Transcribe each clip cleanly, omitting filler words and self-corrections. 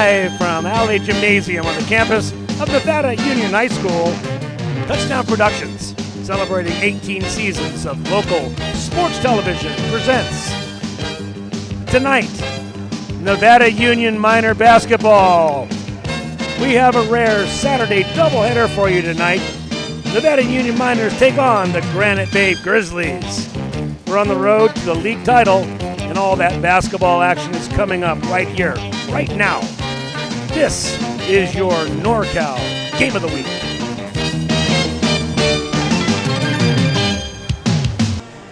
Live from Alley Gymnasium on the campus of Nevada Union High School, Touchdown Productions, celebrating 18 seasons of local sports television, presents tonight, Nevada Union Minor Basketball. We have a rare Saturday doubleheader for you tonight. Nevada Union Miners take on the Granite Bay Grizzlies. We're on the road to the league title, and all that basketball action is coming up right here, right now. This is your NorCal Game of the Week.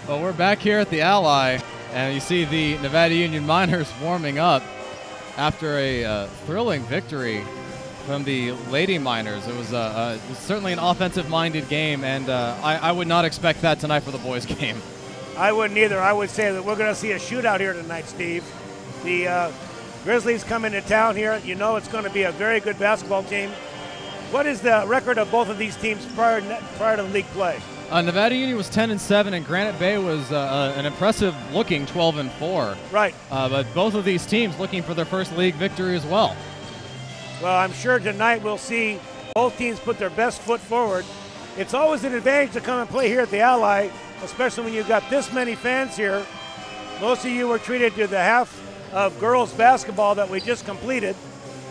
Well, we're back here at the Ally, and you see the Nevada Union Miners warming up after a thrilling victory from the Lady Miners. It was certainly an offensive-minded game, and I would not expect that tonight for the boys' game. I wouldn't either. I would say that we're going to see a shootout here tonight, Steve. The Grizzlies come into town here. You know it's going to be a very good basketball team. What is the record of both of these teams prior to league play? Nevada Union was 10-7, and Granite Bay was an impressive-looking 12-4. Right. But both of these teams looking for their first league victory as well. Well, I'm sure tonight we'll see both teams put their best foot forward. It's always an advantage to come and play here at the Ally, especially when you've got this many fans here. Most of you were treated to the half of girls basketball that we just completed,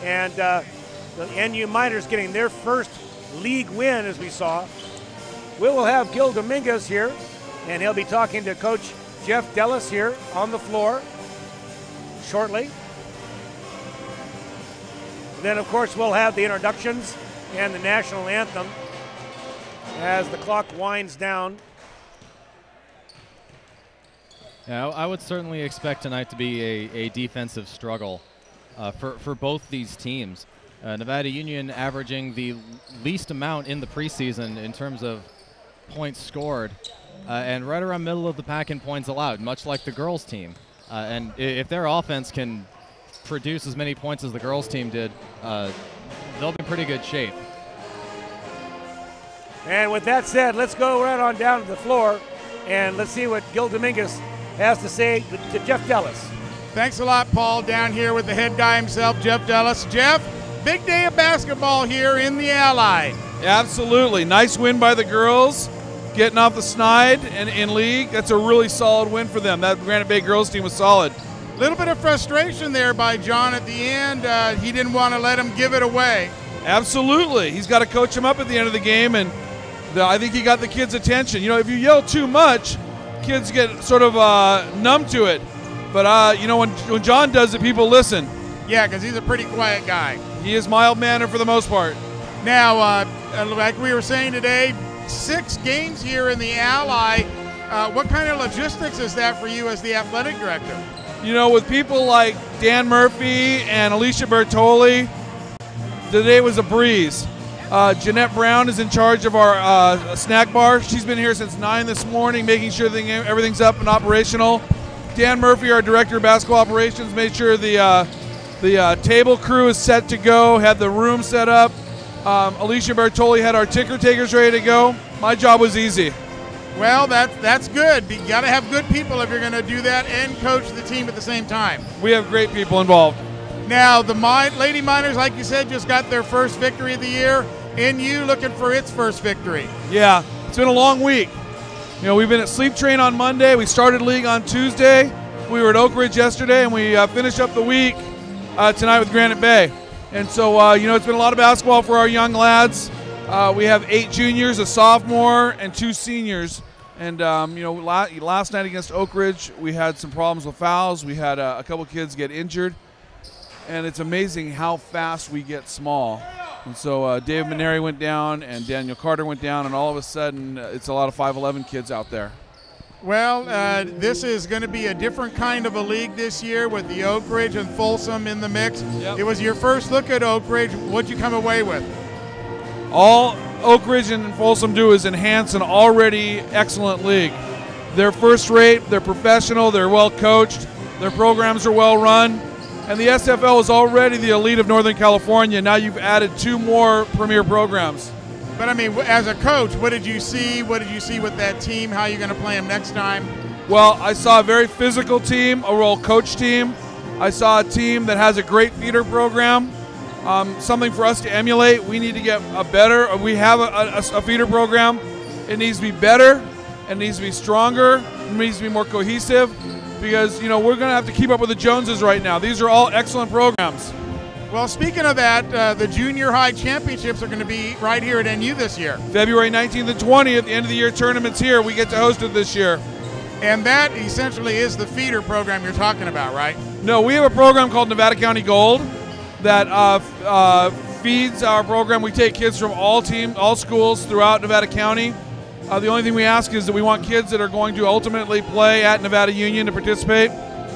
and the NU Miners getting their first league win, as we saw. We will have Gil Dominguez here, and he'll be talking to Coach Jeff Dellis here on the floor shortly. Then, of course, we'll have the introductions and the national anthem as the clock winds down. Yeah, I would certainly expect tonight to be a defensive struggle for both these teams. Nevada Union averaging the least amount in the preseason in terms of points scored, and right around middle of the pack in points allowed, much like the girls' team. And if their offense can produce as many points as the girls' team did, they'll be in pretty good shape. And with that said, let's go right on down to the floor, and let's see what Gil Dominguez has to say to Jeff Dellis. Thanks a lot, Paul. Down here with the head guy himself, Jeff Dellis. Jeff, big day of basketball here in the Ally. Absolutely. Nice win by the girls, getting off the snide and in league. That's a really solid win for them. That Granite Bay girls team was solid. A little bit of frustration there by John at the end. He didn't want to let him give it away. Absolutely. He's got to coach them up at the end of the game, and I think he got the kids' attention. You know, if you yell too much, kids get sort of numb to it. But, you know, when John does it, people listen. Yeah, because he's a pretty quiet guy. He is mild-mannered for the most part. Now, like we were saying today, 6 games here in the Ally. What kind of logistics is that for you as the athletic director? You know, with people like Dan Murphy and Alicia Bertoli, today was a breeze. Jeanette Brown is in charge of our snack bar. She's been here since 9 this morning, making sure everything's up and operational. Dan Murphy, our director of basketball operations, made sure the table crew is set to go, had the room set up. Alicia Bertoli had our ticker takers ready to go. My job was easy. Well, that's good. You got to have good people if you're going to do that and coach the team at the same time. We have great people involved. Now, the Lady Miners, like you said, just got their first victory of the year. NU looking for its first victory. Yeah, it's been a long week. You know, we've been at Sleep Train on Monday. We started league on Tuesday. We were at Oak Ridge yesterday, and we finished up the week tonight with Granite Bay. And so, you know, it's been a lot of basketball for our young lads. We have 8 juniors, a sophomore, and 2 seniors. And, you know, last night against Oak Ridge, we had some problems with fouls. We had a couple kids get injured. And it's amazing how fast we get small. And so Dave Maneri went down and Daniel Carter went down, and all of a sudden it's a lot of 5'11 kids out there. Well, this is going to be a different kind of a league this year with the Oak Ridge and Folsom in the mix. Yep. It was your first look at Oak Ridge. What'd you come away with? All Oak Ridge and Folsom do is enhance an already excellent league. They're first rate, they're professional, they're well coached, their programs are well run. And the SFL is already the elite of Northern California. Now you've added 2 more premier programs. But, I mean, as a coach, what did you see? What did you see with that team? How are you going to play them next time? Well, I saw a very physical team, a well-coached team. I saw a team that has a great feeder program. something for us to emulate. We need to get we have a feeder program. It needs to be better, it needs to be stronger, it needs to be more cohesive, because we're going to have to keep up with the Joneses right now. These are all excellent programs. Well, speaking of that, the junior high championships are going to be right here at NU this year. February 19th and 20th, the end of the year tournament's here. We get to host it this year. And that essentially is the feeder program you're talking about, right? No, we have a program called Nevada County Gold that feeds our program. We take kids from all schools throughout Nevada County. The only thing we ask is that we want kids that are going to ultimately play at Nevada Union to participate.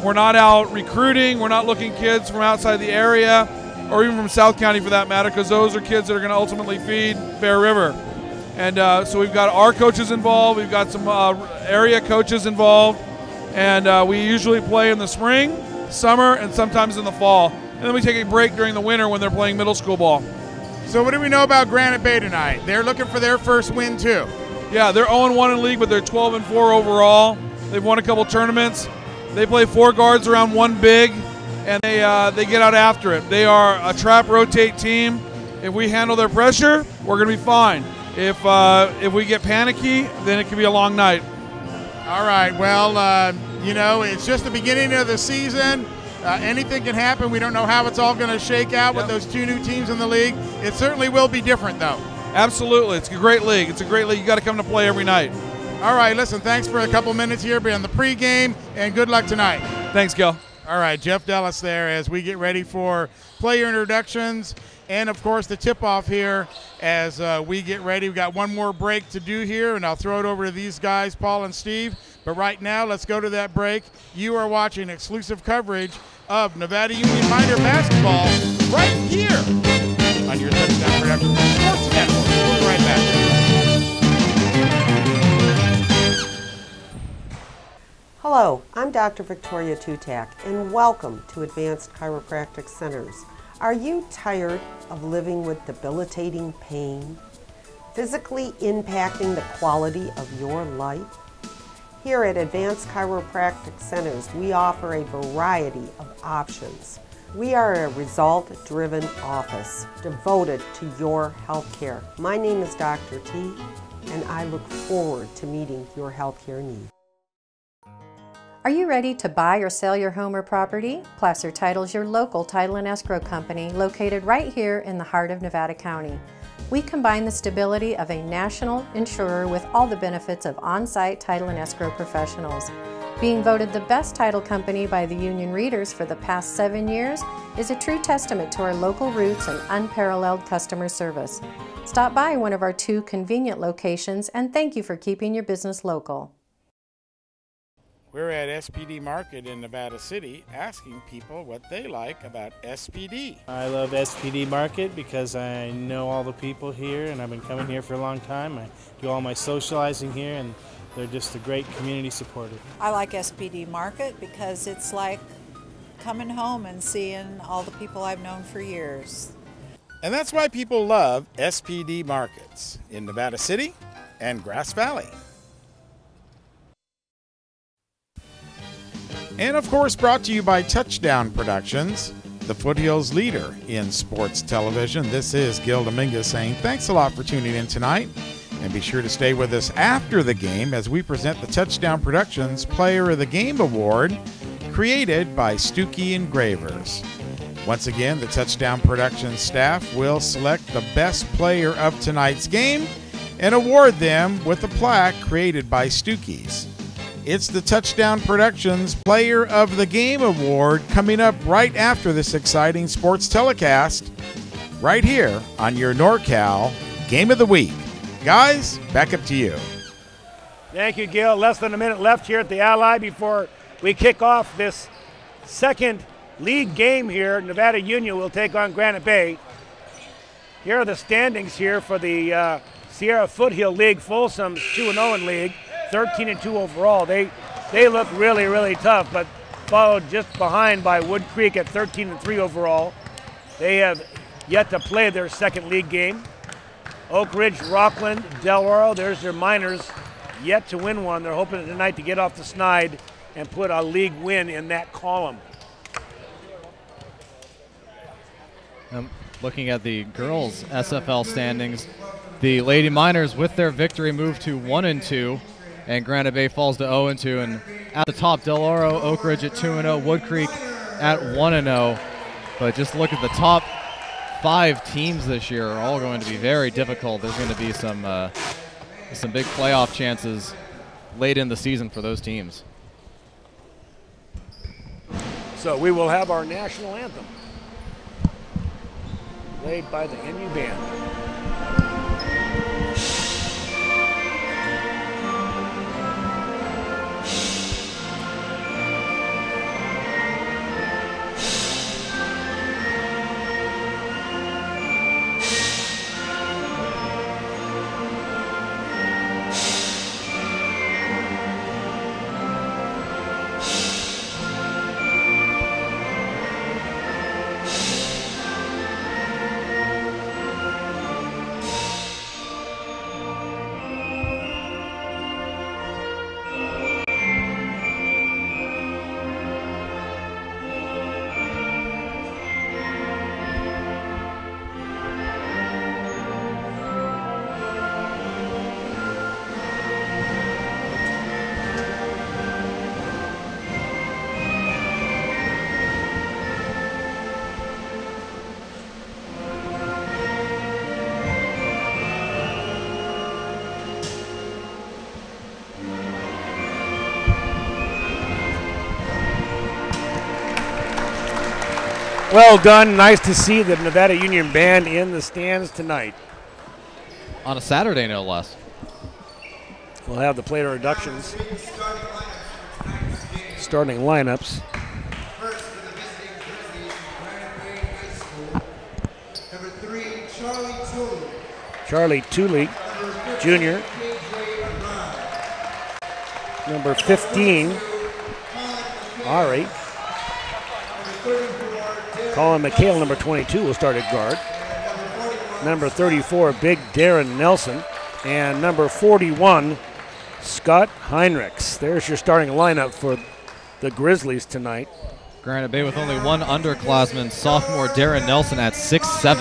We're not out recruiting. We're not looking kids from outside the area or even from South County for that matter, because those are kids that are going to ultimately feed Bear River. And so we've got our coaches involved. We've got some area coaches involved. And we usually play in the spring, summer, and sometimes in the fall. And then we take a break during the winter when they're playing middle school ball. So what do we know about Granite Bay tonight? They're looking for their first win too. Yeah, they're 0-1 in league, but they're 12-4 overall. They've won a couple tournaments. They play 4 guards around 1 big, and they get out after it. They are a trap rotate team. If we handle their pressure, we're going to be fine. If we get panicky, then it could be a long night. All right. Well, it's just the beginning of the season. Anything can happen. We don't know how it's all going to shake out with those 2 new teams in the league. It certainly will be different, though. Absolutely. It's a great league. It's a great league. You got to come to play every night. All right. Listen, thanks for a couple minutes here on the pregame, and good luck tonight. Thanks, Gil. All right, Jeff Dellis there as we get ready for player introductions and, of course, the tip-off here as we get ready. We've got one more break to do here, and I'll throw it over to these guys, Paul and Steve. But right now, let's go to that break. You are watching exclusive coverage of Nevada Union Minor basketball right here on your Touchdown Production Sports Network. We'll be right back. Hello, I'm Dr. Victoria Tutak, and welcome to Advanced Chiropractic Centers. Are you tired of living with debilitating pain, physically impacting the quality of your life? Here at Advanced Chiropractic Centers, we offer a variety of options. We are a result-driven office devoted to your health care. My name is Dr. T, and I look forward to meeting your health care needs. Are you ready to buy or sell your home or property? Placer Title is your local title and escrow company located right here in the heart of Nevada County. We combine the stability of a national insurer with all the benefits of on-site title and escrow professionals. Being voted the best title company by the union readers for the past 7 years is a true testament to our local roots and unparalleled customer service. Stop by one of our 2 convenient locations, and thank you for keeping your business local. We're at SPD Market in Nevada City asking people what they like about SPD. I love SPD Market because I know all the people here and I've been coming here for a long time. I do all my socializing here and they're just a great community supporter. I like SPD Market because it's like coming home and seeing all the people I've known for years. And that's why people love SPD Markets in Nevada City and Grass Valley. And of course, brought to you by Touchdown Productions, the Foothills leader in sports television. This is Gil Dominguez saying thanks a lot for tuning in tonight. And be sure to stay with us after the game as we present the Touchdown Productions Player of the Game Award, created by Stuckey Engravers. Once again, the Touchdown Productions staff will select the best player of tonight's game and award them with a plaque created by Stuckey's. It's the Touchdown Productions Player of the Game Award coming up right after this exciting sports telecast right here on your NorCal Game of the Week. Guys, back up to you. Thank you, Gil. Less than a minute left here at the Ally before we kick off this second league game here. Nevada Union will take on Granite Bay. Here are the standings here for the Sierra Foothill League. Folsom's 2-0 in league. 13-2 overall. They look really, really tough, but followed just behind by Wood Creek at 13-3 overall. They have yet to play their second league game. Oak Ridge, Rockland, Del Oro, there's their minors, yet to win one. They're hoping tonight to get off the snide and put a league win in that column. Looking at the girls' SFL standings, the Lady Miners with their victory move to 1-2, and Granite Bay falls to 0-2. And at the top, Del Oro, Oak Ridge at 2-0, Wood Creek at 1-0. But just look at the top 5 teams this year are all going to be very difficult. There's going to be some big playoff chances late in the season for those teams. So we will have our national anthem played by the NU Band. Well done. Nice to see the Nevada Union Band in the stands tonight. On a Saturday, no less. We'll have the player reductions. Starting lineups. Charlie Tooley, Jr. Number 15, Ari. Colin McHale, number 22, will start at guard. Number 34, Big Darren Nelson. And number 41, Scott Heinrichs. There's your starting lineup for the Grizzlies tonight. Granite Bay with only one underclassman, sophomore Darren Nelson at 6'7".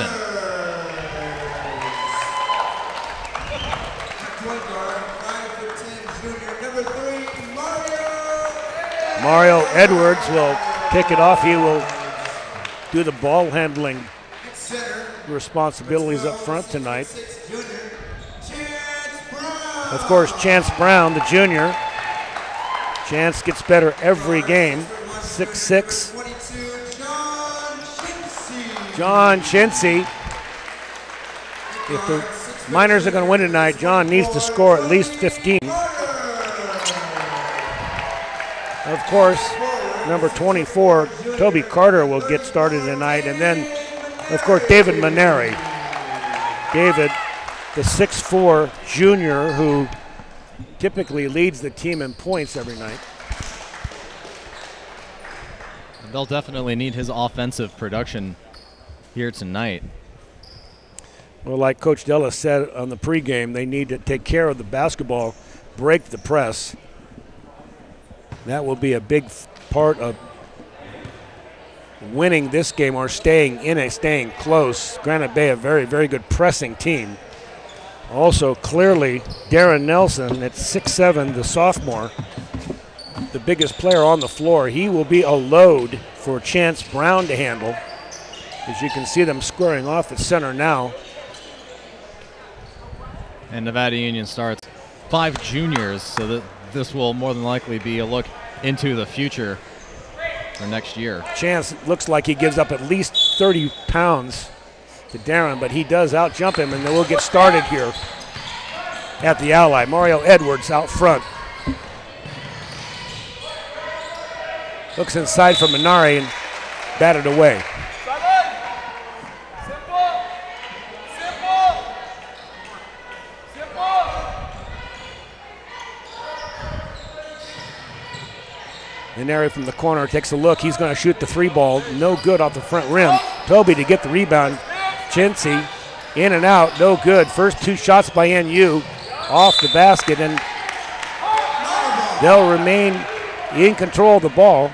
Mario Edwards will kick it off. He will do the ball handling responsibilities up front tonight. Of course, Chance Brown, the junior. Chance gets better every game. 6'6". John Chincy. If the Miners are going to win tonight, John needs to score at least 15. Of course, number 24, Toby Carter, will get started tonight. And then, of course, David Maneri. David, the 6'4" junior who typically leads the team in points every night. And they'll definitely need his offensive production here tonight. Well, like Coach Della said on the pregame, they need to take care of the basketball, break the press. That will be a big part of winning this game or staying in it, staying close. Granite Bay, a very, very good pressing team. Also, clearly, Darren Nelson at 6'7", the sophomore, the biggest player on the floor. He will be a load for Chance Brown to handle. As you can see them squaring off at center now. And Nevada Union starts 5 juniors, so that this will more than likely be a look into the future for next year. Chance looks like he gives up at least 30 pounds to Darren, but he does out-jump him, and then we'll get started here at the Ally. Mario Edwards out front. Looks inside for Manari and batted away. Maneri from the corner takes a look. He's going to shoot the 3 ball. No good off the front rim. Toby to get the rebound. Chincy in and out. No good. First 2 shots by NU off the basket, and they'll remain in control of the ball.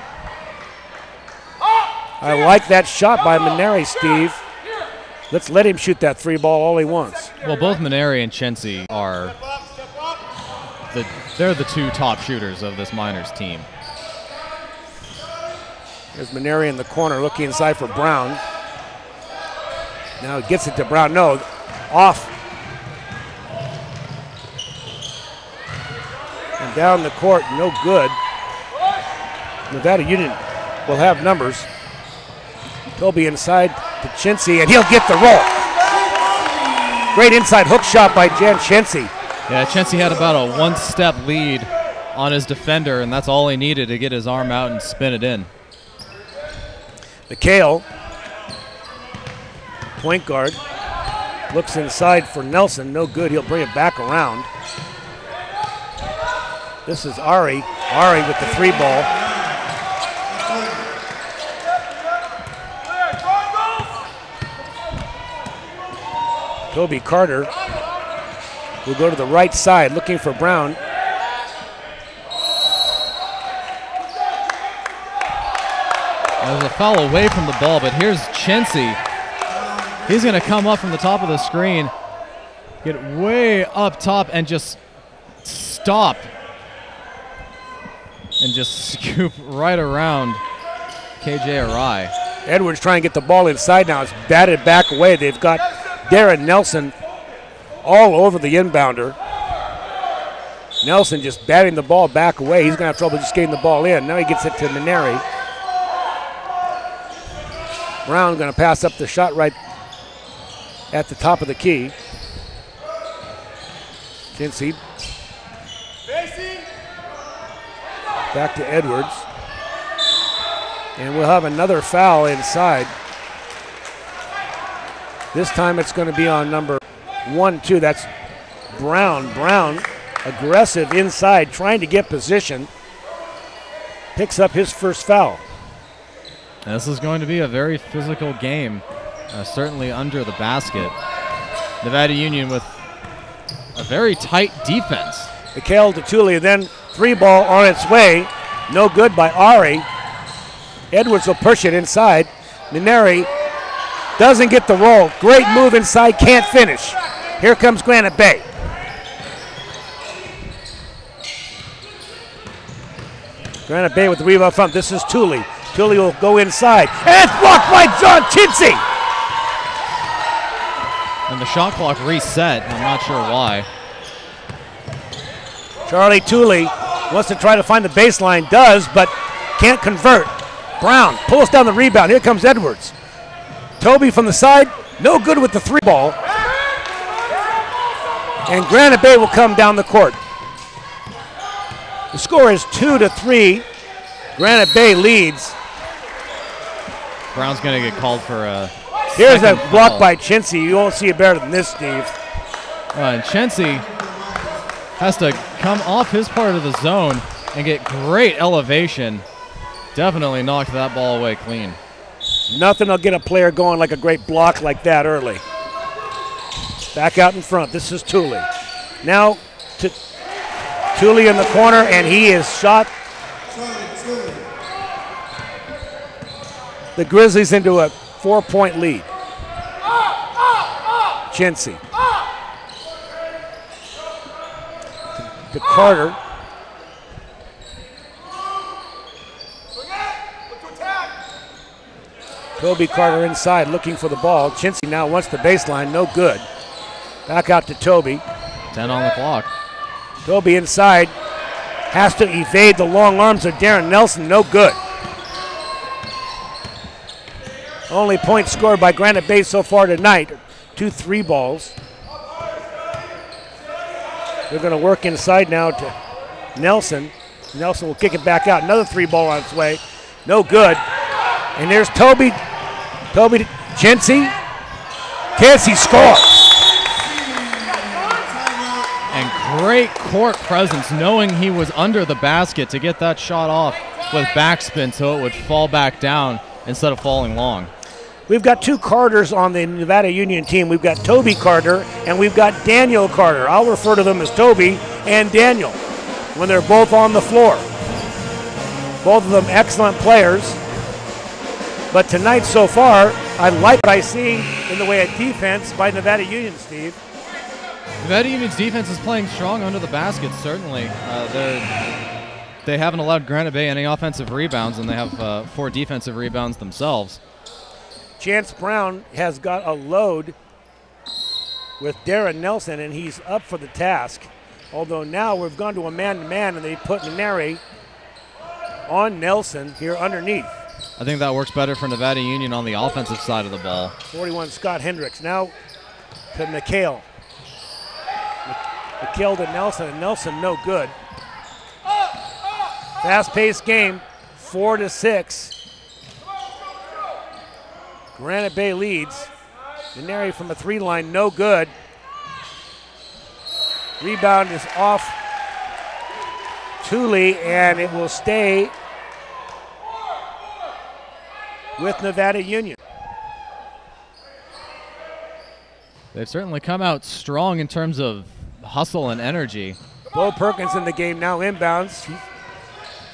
I like that shot by Maneri, Steve. Let's let him shoot that 3 ball all he wants. Well, both Maneri and Chensi are they're the 2 top shooters of this Miners team. There's Maneri in the corner looking inside for Brown. Now he gets it to Brown. No, off. And down the court, no good. Nevada Union will have numbers. Toby inside to Chensi, and he'll get the roll. Great inside hook shot by Jan Chensi. Yeah, Chensi had about a 1-step lead on his defender, and that's all he needed to get his arm out and spin it in. McHale, point guard, looks inside for Nelson. No good. He'll bring it back around. This is Ari. Ari with the 3 ball. Toby Carter will go to the right side looking for Brown. There's a foul away from the ball, but here's Chensi. He's going to come up from the top of the screen, get way up top, and just stop. And just scoop right around KJ Arai. Edwards trying to get the ball inside now. It's batted back away. They've got Darren Nelson all over the inbounder. Nelson just batting the ball back away. He's going to have trouble just getting the ball in. Now he gets it to Maneri. Brown going to pass up the shot right at the top of the key. Chensi. Back to Edwards. And we'll have another foul inside. This time it's going to be on number 1-2. That's Brown. Brown, aggressive inside, trying to get position. Picks up his first foul. This is going to be a very physical game, certainly under the basket. Nevada Union with a very tight defense. McHale to Tully, then 3 ball on its way. No good by Ari. Edwards will push it inside. Maneri doesn't get the roll. Great move inside, can't finish. Here comes Granite Bay. Granite Bay with the rebound front. This is Tully. Tully will go inside. And it's blocked by John Chensi. And the shot clock reset. I'm not sure why. Charlie Tully wants to try to find the baseline. Does, but can't convert. Brown pulls down the rebound. Here comes Edwards. Toby from the side. No good with the 3 ball. And Granite Bay will come down the court. The score is 2-3. Granite Bay leads. Brown's going to get called for a Here's a block by Chensi. You won't see it better than this, Steve. And Chensi has to come off his part of the zone and get great elevation. Definitely knocked that ball away clean. Nothing will get a player going like a great block like that early. Back out in front. This is Tully. Now to Tully in the corner, and he is shot the Grizzlies into a 4-point lead. Chensi. To Carter. Toby Carter inside looking for the ball. Chensi now wants the baseline, no good. Back out to Toby. 10 on the clock. Toby inside, has to evade the long arms of Darren Nelson, no good. Only point scored by Granite Bay so far tonight, 2 3 balls. They're going to work inside now to Nelson. Nelson will kick it back out, another 3 ball on its way, no good. And there's Toby. Toby to Chensi. Chensi scores. And great court presence, knowing he was under the basket to get that shot off with backspin so it would fall back down instead of falling long. We've got 2 Carters on the Nevada Union team. We've got Toby Carter and we've got Daniel Carter. I'll refer to them as Toby and Daniel when they're both on the floor. Both of them excellent players. But tonight so far, I like what I see in the way of defense by Nevada Union, Steve. Nevada Union's defense is playing strong under the basket, certainly. They haven't allowed Granite Bay any offensive rebounds, and they have 4 defensive rebounds themselves. Chance Brown has got a load with Darren Nelson, and he's up for the task. Although now we've gone to a man-to-man, and they put Maneri on Nelson here underneath. I think that works better for Nevada Union on the offensive side of the ball. 41, Scott Hendricks. Now to McHale. McHale to Nelson, and Nelson no good. Fast-paced game, 4-6. Granite Bay leads. Maneri from a 3 line, no good. Rebound is off Thule, and it will stay with Nevada Union. They've certainly come out strong in terms of hustle and energy. Bo Perkins in the game now, inbounds. He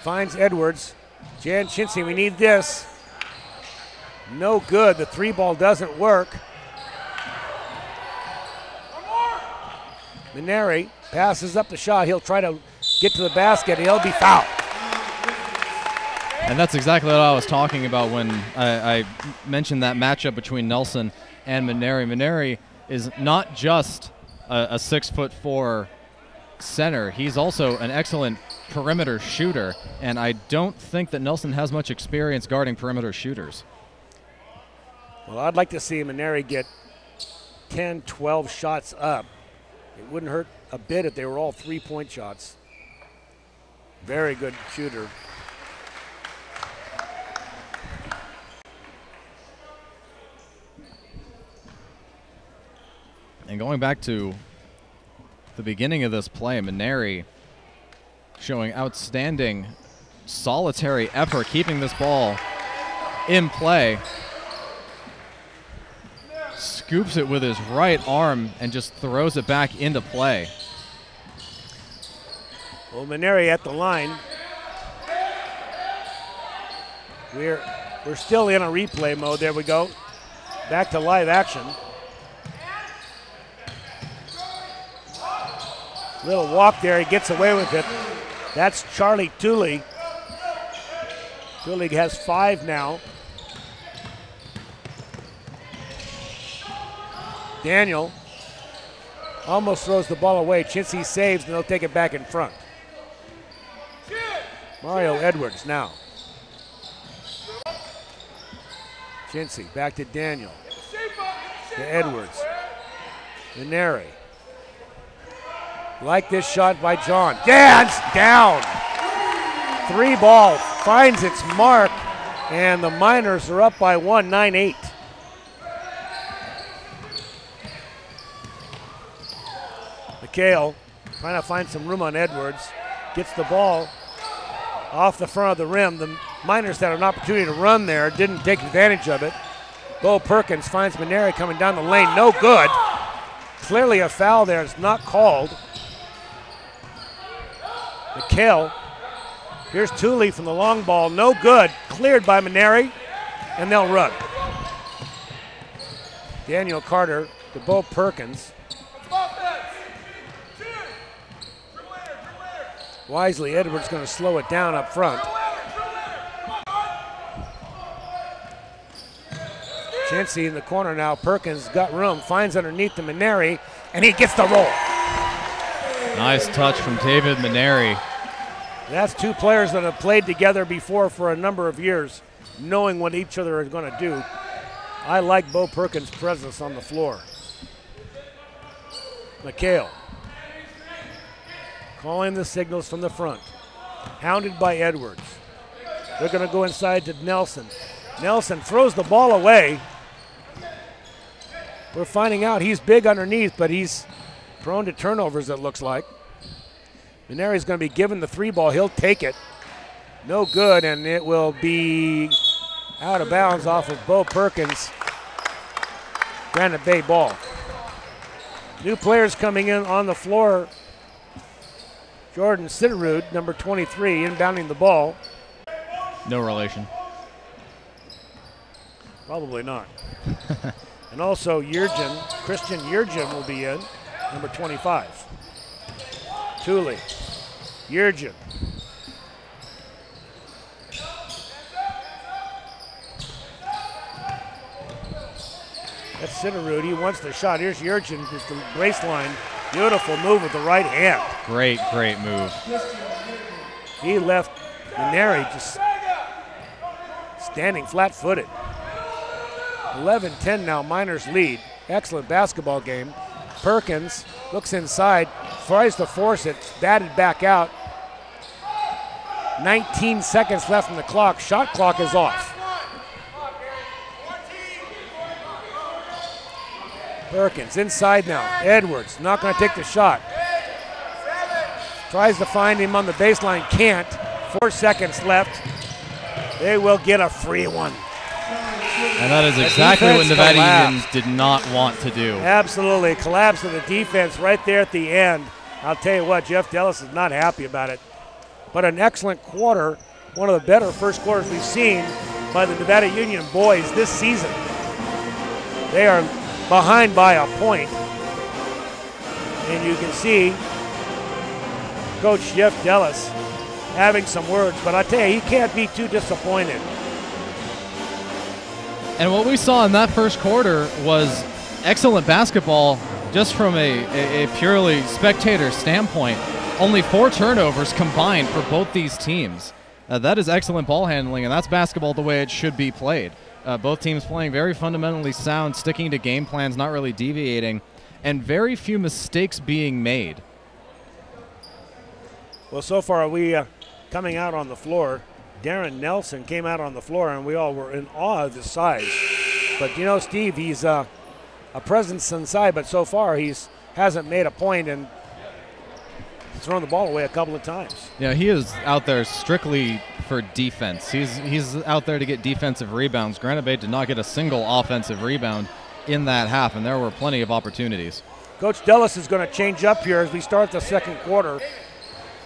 finds Edwards. Jan Chintzy, we need this. No good. The 3 ball doesn't work. Maneri passes up the shot. He'll try to get to the basket. He'll be fouled. And that's exactly what I was talking about when I mentioned that matchup between Nelson and Maneri. Maneri is not just a 6'4" center. He's also an excellent perimeter shooter, and I don't think that Nelson has much experience guarding perimeter shooters. Well, I'd like to see Maneri get 10, 12 shots up. It wouldn't hurt a bit if they were all 3-point shots. Very good shooter. And going back to the beginning of this play, Maneri showing outstanding solitary effort, keeping this ball in play. Scoops it with his right arm and just throws it back into play. Well, Maneri at the line. We're still in a replay mode. There we go. Back to live action. Little walk there. He gets away with it. That's Charlie Thule. Thule has 5 now. Daniel almost throws the ball away. Chintzy saves, and they'll take it back in front. Mario Edwards now. Chintzy back to Daniel. To Edwards. Maneri. Like this shot by John. Dance down. 3 ball finds its mark, and the Miners are up by 1, 9-8. McHale trying to find some room on Edwards. Gets the ball off the front of the rim. The Miners had an opportunity to run there, didn't take advantage of it. Bo Perkins finds Maneri coming down the lane, no good. Clearly a foul there, it's not called. McHale, here's Thule from the long ball, no good. Cleared by Maneri, and they'll run. Daniel Carter to Bo Perkins. Wisely, Edwards going to slow it down up front. Chintzy in the corner now. Perkins got room, finds underneath the Maneri, and he gets the roll. Nice touch from David Maneri. That's 2 players that have played together before for a number of years, knowing what each other is going to do. I like Bo Perkins' presence on the floor. McHale calling the signals from the front. Hounded by Edwards. They're going to go inside to Nelson. Nelson throws the ball away. We're finding out he's big underneath, but he's prone to turnovers, it looks like. Maneri's going to be given the 3 ball. He'll take it. No good, and it will be out of bounds off of Bo Perkins. Granite Bay ball. New players coming in on the floor. Jordan Sitterud, number 23, inbounding the ball. No relation. Probably not. And also Christian Yurgen will be in, number 25. Thule, Yurgen. That's Sitterud. He wants the shot. Here's Yurgen with the baseline. Beautiful move with the right hand. Great move. He left Maneri just standing flat-footed. 11-10 now, Miners lead. Excellent basketball game. Perkins looks inside, tries to force it, batted back out. 19 seconds left in the clock. Shot clock is off. Perkins inside now. Edwards not going to take the shot. Tries to find him on the baseline, can't. 4 seconds left. They will get a free one. And that is exactly what Nevada Union did not want to do. Absolutely. Collapse of the defense right there at the end. I'll tell you what, Jeff Dellis is not happy about it. But an excellent quarter, one of the better first quarters we've seen by the Nevada Union boys this season. They are behind by a point. And you can see Coach Jeff Dellis having some words, but I tell you, he can't be too disappointed. And what we saw in that first quarter was excellent basketball just from a purely spectator standpoint. Only 4 turnovers combined for both these teams. That is excellent ball handling, and that's basketball the way it should be played. Both teams playing very fundamentally sound, sticking to game plans, not really deviating, and very few mistakes being made. Well, so far we coming out on the floor. Darren Nelson came out on the floor, and we all were in awe of his size. But you know, Steve, he's a presence inside, but so far hasn't made a point, and he's thrown the ball away a couple of times. Yeah, he is out there strictly for defense. He's out there to get defensive rebounds. Granite Bay did not get a single offensive rebound in that half, and there were plenty of opportunities. Coach Dellis is going to change up here as we start the second quarter.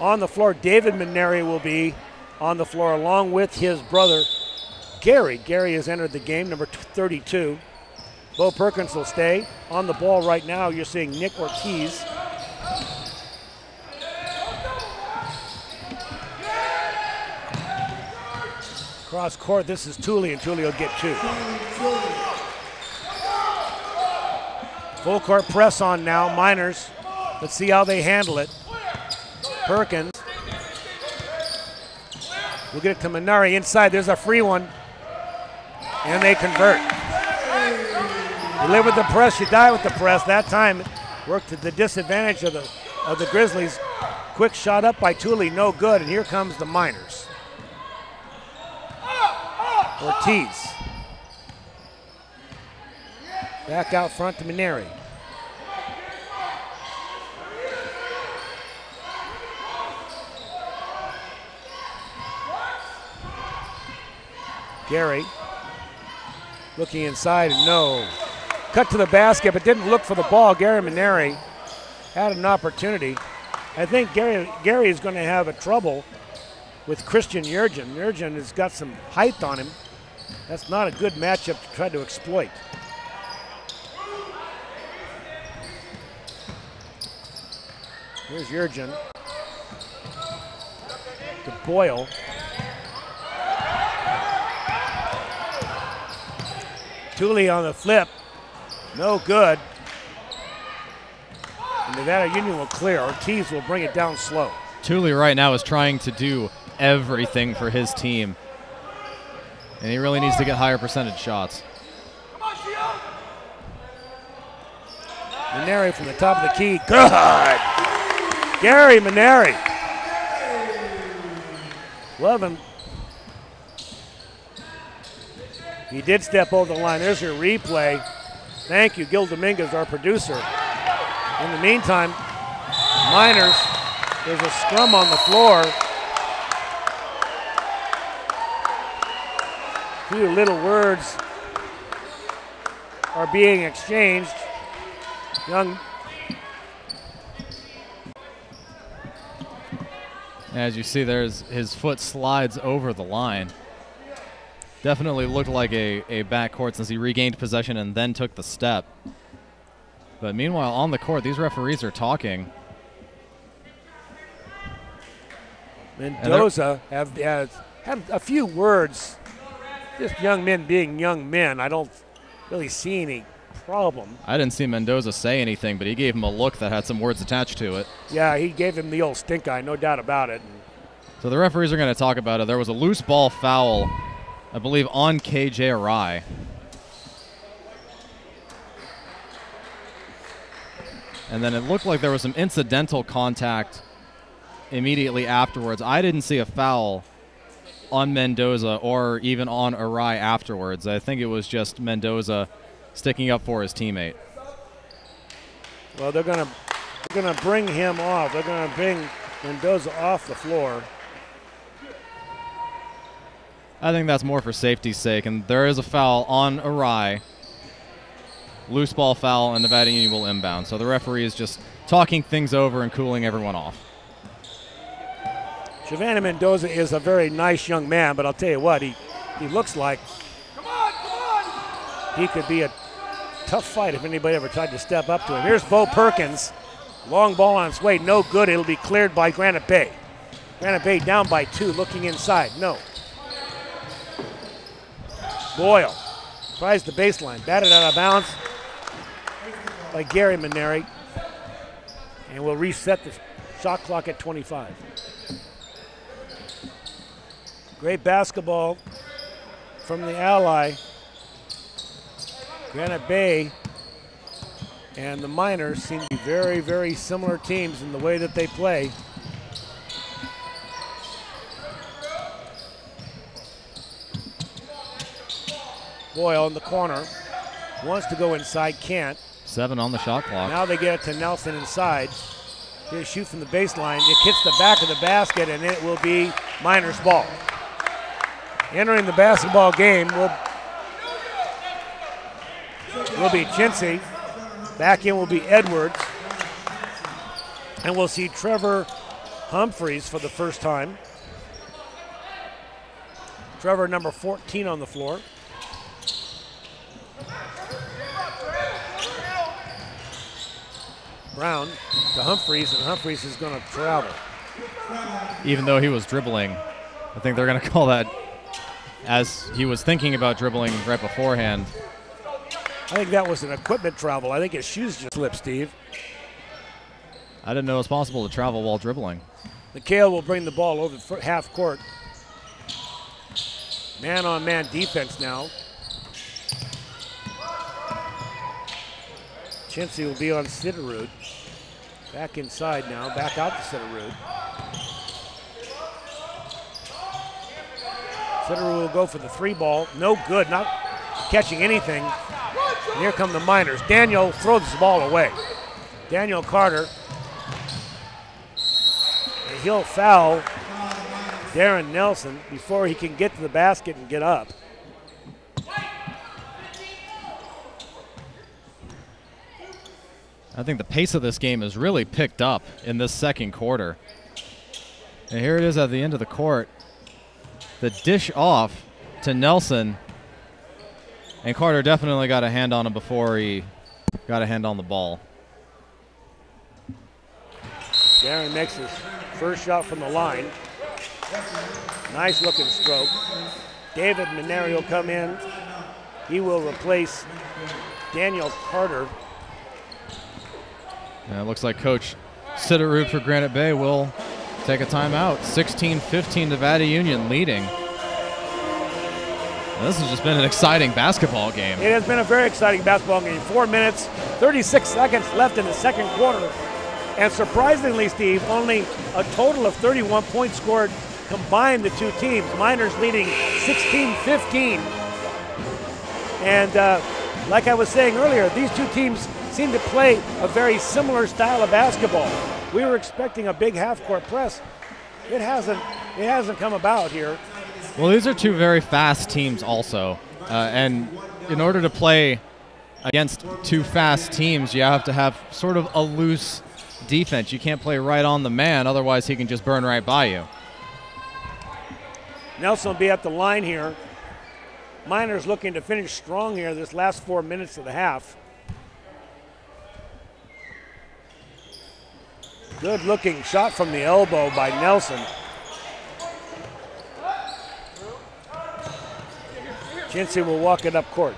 On the floor, David Maneri will be on the floor along with his brother, Gary. Gary has entered the game, number 32. Bo Perkins will stay. On the ball right now, you're seeing Nick Ortiz. Cross court, this is Thule, and Thule will get 2. Full court press on now, Miners. Let's see how they handle it. Perkins. We'll get it to Maneri inside. There's a free one. And they convert. You live with the press, you die with the press. That time it worked to the disadvantage of the Grizzlies. Quick shot up by Thule, no good. And here comes the Miners. Ortiz. Back out front to Maneri. Gary looking inside and no. Cut to the basket, but didn't look for the ball. Gary Maneri had an opportunity. I think Gary is going to have a trouble with Christian Yurgen. Yurgen has got some height on him. That's not a good matchup to try to exploit. Here's Yurgen. To Boyle. Thule on the flip. No good. And Nevada Union will clear. Ortiz will bring it down slow. Thule right now is trying to do everything for his team. And he really needs to get higher percentage shots. Maneri from the top of the key. Good! Gary Maneri. 11. He did step over the line. There's your replay. Thank you, Gil Dominguez, our producer. In the meantime, Miners, there's a scrum on the floor. A few little words are being exchanged. As you see, there's his foot slides over the line. Definitely looked like a backcourt since he regained possession and then took the step. But meanwhile, on the court, these referees are talking. Mendoza have had a few words. Just young men being young men. I don't really see any problem. I didn't see Mendoza say anything, but he gave him a look that had some words attached to it. Yeah, he gave him the old stink eye, no doubt about it. So the referees are going to talk about it. There was a loose ball foul, I believe, on KJ Arai. And then it looked like there was some incidental contact immediately afterwards. I didn't see a foul on Mendoza or even on Arai afterwards. I think it was just Mendoza sticking up for his teammate. Well, they're gonna bring him off. They're gonna bring Mendoza off the floor. I think that's more for safety's sake, and there is a foul on Arai. Loose ball foul, and Nevada Union will inbound. So the referee is just talking things over and cooling everyone off. Giovanni Mendoza is a very nice young man, but I'll tell you what, he looks like he could be a tough fight if anybody ever tried to step up to him. Here's Bo Perkins. Long ball on its way, no good. It'll be cleared by Granite Bay. Granite Bay down by 2, looking inside, no. Boyle tries the baseline, batted out of bounds by Gary Maneri, and we'll reset the shot clock at 25. Great basketball from the Ally. Granite Bay and the Miners seem to be very, very similar teams in the way that they play. Boyle in the corner, wants to go inside, can't. 7 on the shot clock. Now they get it to Nelson inside. He'll shoot from the baseline. It hits the back of the basket, and it will be Miners' ball. Entering the basketball game will be Chintzy. Back in will be Edwards. And we'll see Trevor Humphreys for the first time. Trevor, number 14 on the floor. Brown to Humphreys, and Humphreys is going to travel. Even though he was dribbling, I think they're going to call that as he was thinking about dribbling right beforehand. I think that was an equipment travel. I think his shoes just slipped, Steve. I didn't know it was possible to travel while dribbling. McHale will bring the ball over the half court. Man-on-man defense now. Chintzy will be on Sitterud. Back inside now, back out to Sitterud. Sitterud will go for the 3 ball. No good, not catching anything. And here come the Miners. Daniel throws the ball away. Daniel Carter. And he'll foul Darren Nelson before he can get to the basket and get up. I think the pace of this game has really picked up in this second quarter. And here it is at the end of the court. The dish off to Nelson. And Carter definitely got a hand on him before he got a hand on the ball. Darren makes his first shot from the line. Nice looking stroke. David Maneri will come in. He will replace Daniel Carter. And it looks like Coach Sitterud for Granite Bay will take a timeout. 16-15 Nevada Union leading. And this has just been an exciting basketball game. It has been a very exciting basketball game. 4 minutes, 36 seconds left in the second quarter. And surprisingly, Steve, only a total of 31 points scored combined, the two teams. Miners leading 16-15. And like I was saying earlier, these two teams seem to play a very similar style of basketball. We were expecting a big half-court press. It hasn't come about here. Well, these are two very fast teams also. And in order to play against two fast teams, you have to have sort of a loose defense. You can't play right on the man, otherwise he can just burn right by you. Nelson will be at the line here. Miners looking to finish strong here this last 4 minutes of the half. Good looking shot from the elbow by Nelson. Chintzy will walk it up court.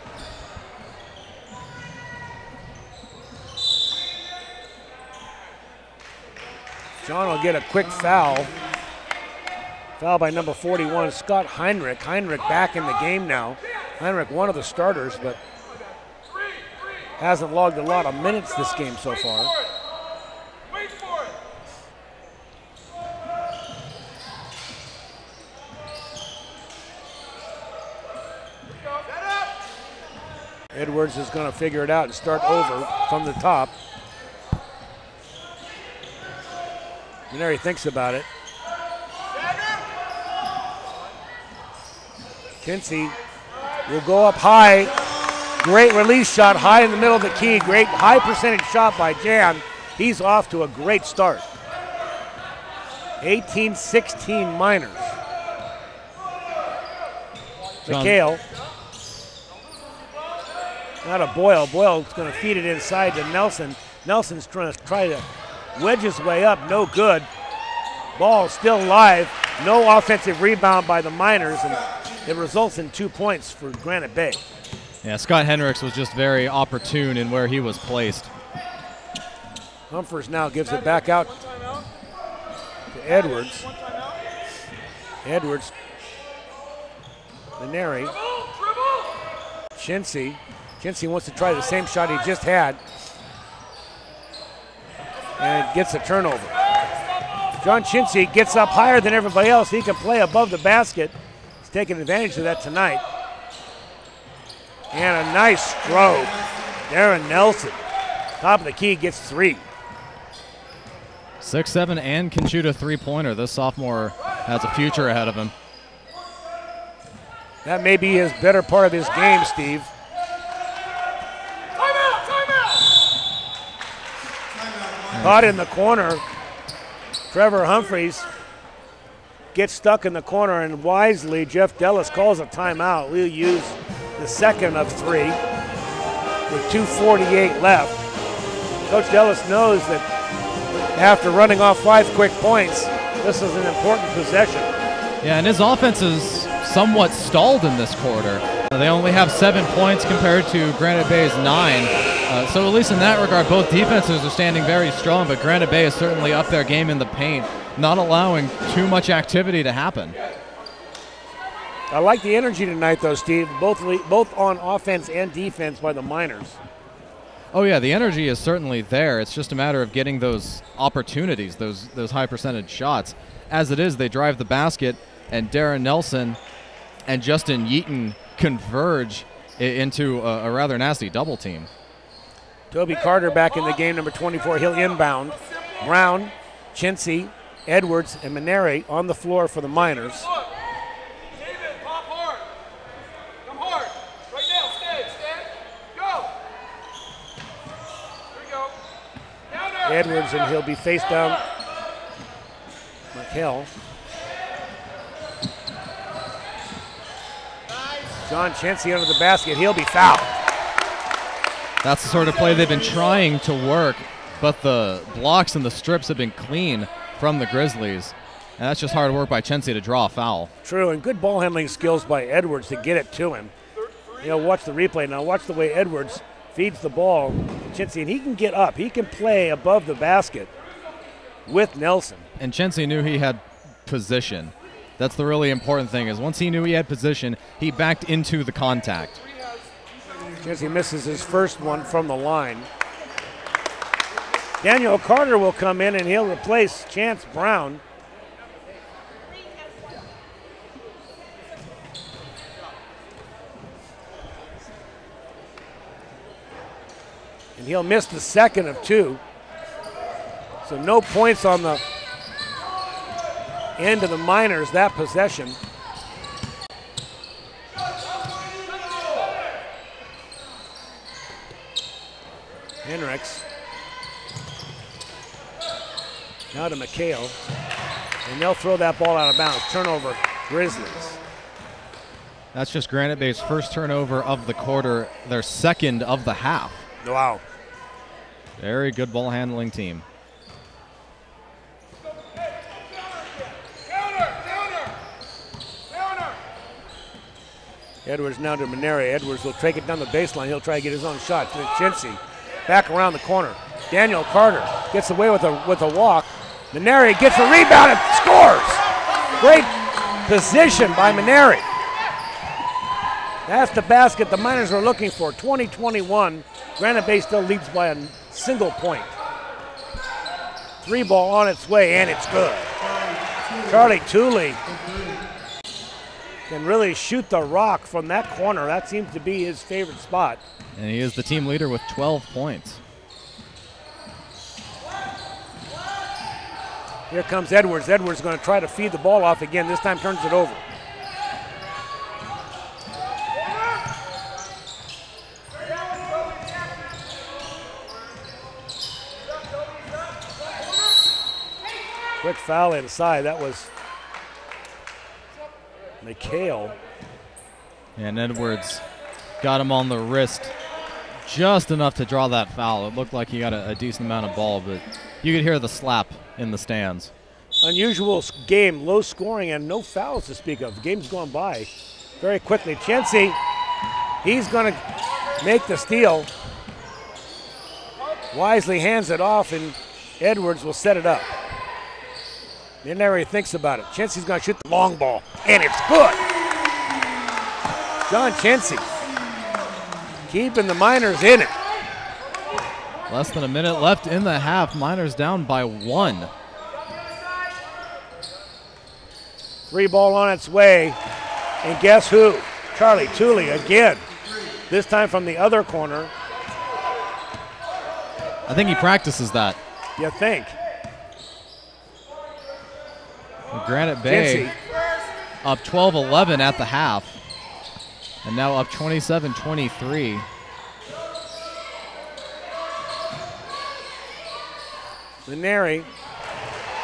John will get a quick foul. Foul by number 41, Scott Heinrich. Heinrich back in the game now. Heinrich, one of the starters, but hasn't logged a lot of minutes this game so far. Edwards is going to figure it out and start over from the top. Maneri thinks about it. Kinsey will go up high. Great release shot high in the middle of the key. Great high percentage shot by Jan. He's off to a great start. 18-16 Miners. McHale. Not a Boyle. Boyle's going to feed it inside to Nelson. Nelson's trying to wedge his way up. No good. Ball still live. No offensive rebound by the Miners, and it results in 2 points for Granite Bay. Yeah, Scott Hendricks was just very opportune in where he was placed. Humphers now gives it back out to Edwards. Edwards. Maneri. Chintzy. Chintzy wants to try the same shot he just had. And gets a turnover. John Chintzy gets up higher than everybody else. He can play above the basket. He's taking advantage of that tonight. And a nice stroke. Darren Nelson, top of the key, gets 3. 6'7" and can shoot a three-pointer. This sophomore has a future ahead of him. That may be his better part of his game, Steve. Caught in the corner. Trevor Humphreys gets stuck in the corner, and wisely Jeff Dellis calls a timeout. We'll use the second of 3 with 2:48 left. Coach Dellis knows that after running off 5 quick points, this is an important possession. Yeah, and his offense is somewhat stalled in this quarter. They only have 7 points compared to Granite Bay's 9. So at least in that regard, both defenses are standing very strong, but Granite Bay is certainly up their game in the paint, not allowing too much activity to happen. I like the energy tonight, though, Steve, both on offense and defense by the Miners. Oh, yeah, the energy is certainly there. It's just a matter of getting those opportunities, those high percentage shots. As it is, they drive the basket, and Darren Nelson and Justin Yeaton converge into a rather nasty double team. Toby Carter back in the game, number 24. He'll inbound. Brown, Chintzy, Edwards, and Maneri on the floor for the Miners. Edwards, and he'll be face down. McHale. John Chintzy under the basket. He'll be fouled. That's the sort of play they've been trying to work, but the blocks and the strips have been clean from the Grizzlies. And that's just hard work by Chintzy to draw a foul. True, and good ball handling skills by Edwards to get it to him. You know, watch the replay now. Watch the way Edwards feeds the ball to Chintzy, and he can get up. He can play above the basket with Nelson. And Chintzy knew he had position. That's the really important thing, is once he knew he had position, he backed into the contact. Chintzy misses his first one from the line. Daniel Carter will come in, and he'll replace Chance Brown. And he'll miss the second of 2. So no points on the end of the Miners that possession. Hendricks. Now to McHale. And they'll throw that ball out of bounds. Turnover, Grizzlies. That's just Granite Bay's first turnover of the quarter, their second of the half. Wow. Very good ball handling team. Edwards now to Maneri. Edwards will take it down the baseline. He'll try to get his own shot. To Chintzy. Back around the corner. Daniel Carter gets away with a walk. Maneri gets a rebound and scores. Great position by Maneri. That's the basket the Miners are looking for. 20-21. Granite Bay still leads by a single point. 3 ball on its way, and it's good. Charlie Tooley can really shoot the rock from that corner. That seems to be his favorite spot. And he is the team leader with 12 points. Here comes Edwards. Edwards going to try to feed the ball off again. This time turns it over. Quick foul inside. That was McHale. And Edwards got him on the wrist just enough to draw that foul. It looked like he got a decent amount of ball, but you could hear the slap in the stands. Unusual game, low scoring, and no fouls to speak of. The game's gone by very quickly. Chensey, he's going to make the steal. Wisely hands it off, and Edwards will set it up. Maneri thinks about it. Chensey's going to shoot the long ball, and it's good. John Chensey keeping the Miners in it. Less than a minute left in the half. Miners down by 1. 3 ball on its way, and guess who? Charlie Tooley again. This time from the other corner. I think he practices that. You think? Granite Bay up 12-11 at the half, and now up 27-23. Maneri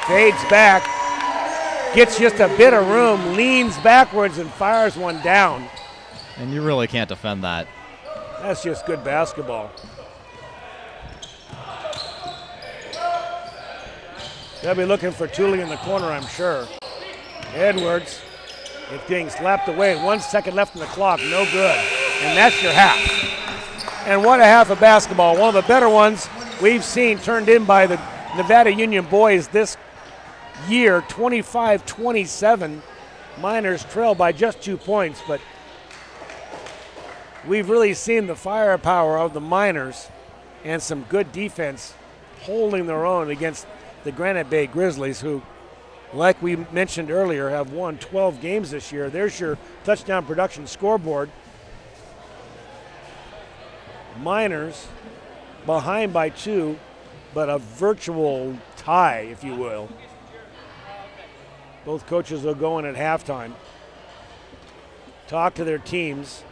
fades back, gets just a bit of room, leans backwards and fires one down. And you really can't defend that. That's just good basketball. They'll be looking for Tooley in the corner, I'm sure. Edwards, it's getting slapped away. 1 second left in the clock, no good. And that's your half. And what a half of basketball. One of the better ones we've seen turned in by the Nevada Union boys this year, 25-27. Miners trail by just 2 points, but we've really seen the firepower of the Miners and some good defense holding their own against the Granite Bay Grizzlies, who, like we mentioned earlier, have won 12 games this year. There's your touchdown production scoreboard. Miners behind by 2, but a virtual tie, if you will. Both coaches will go in at halftime, talk to their teams.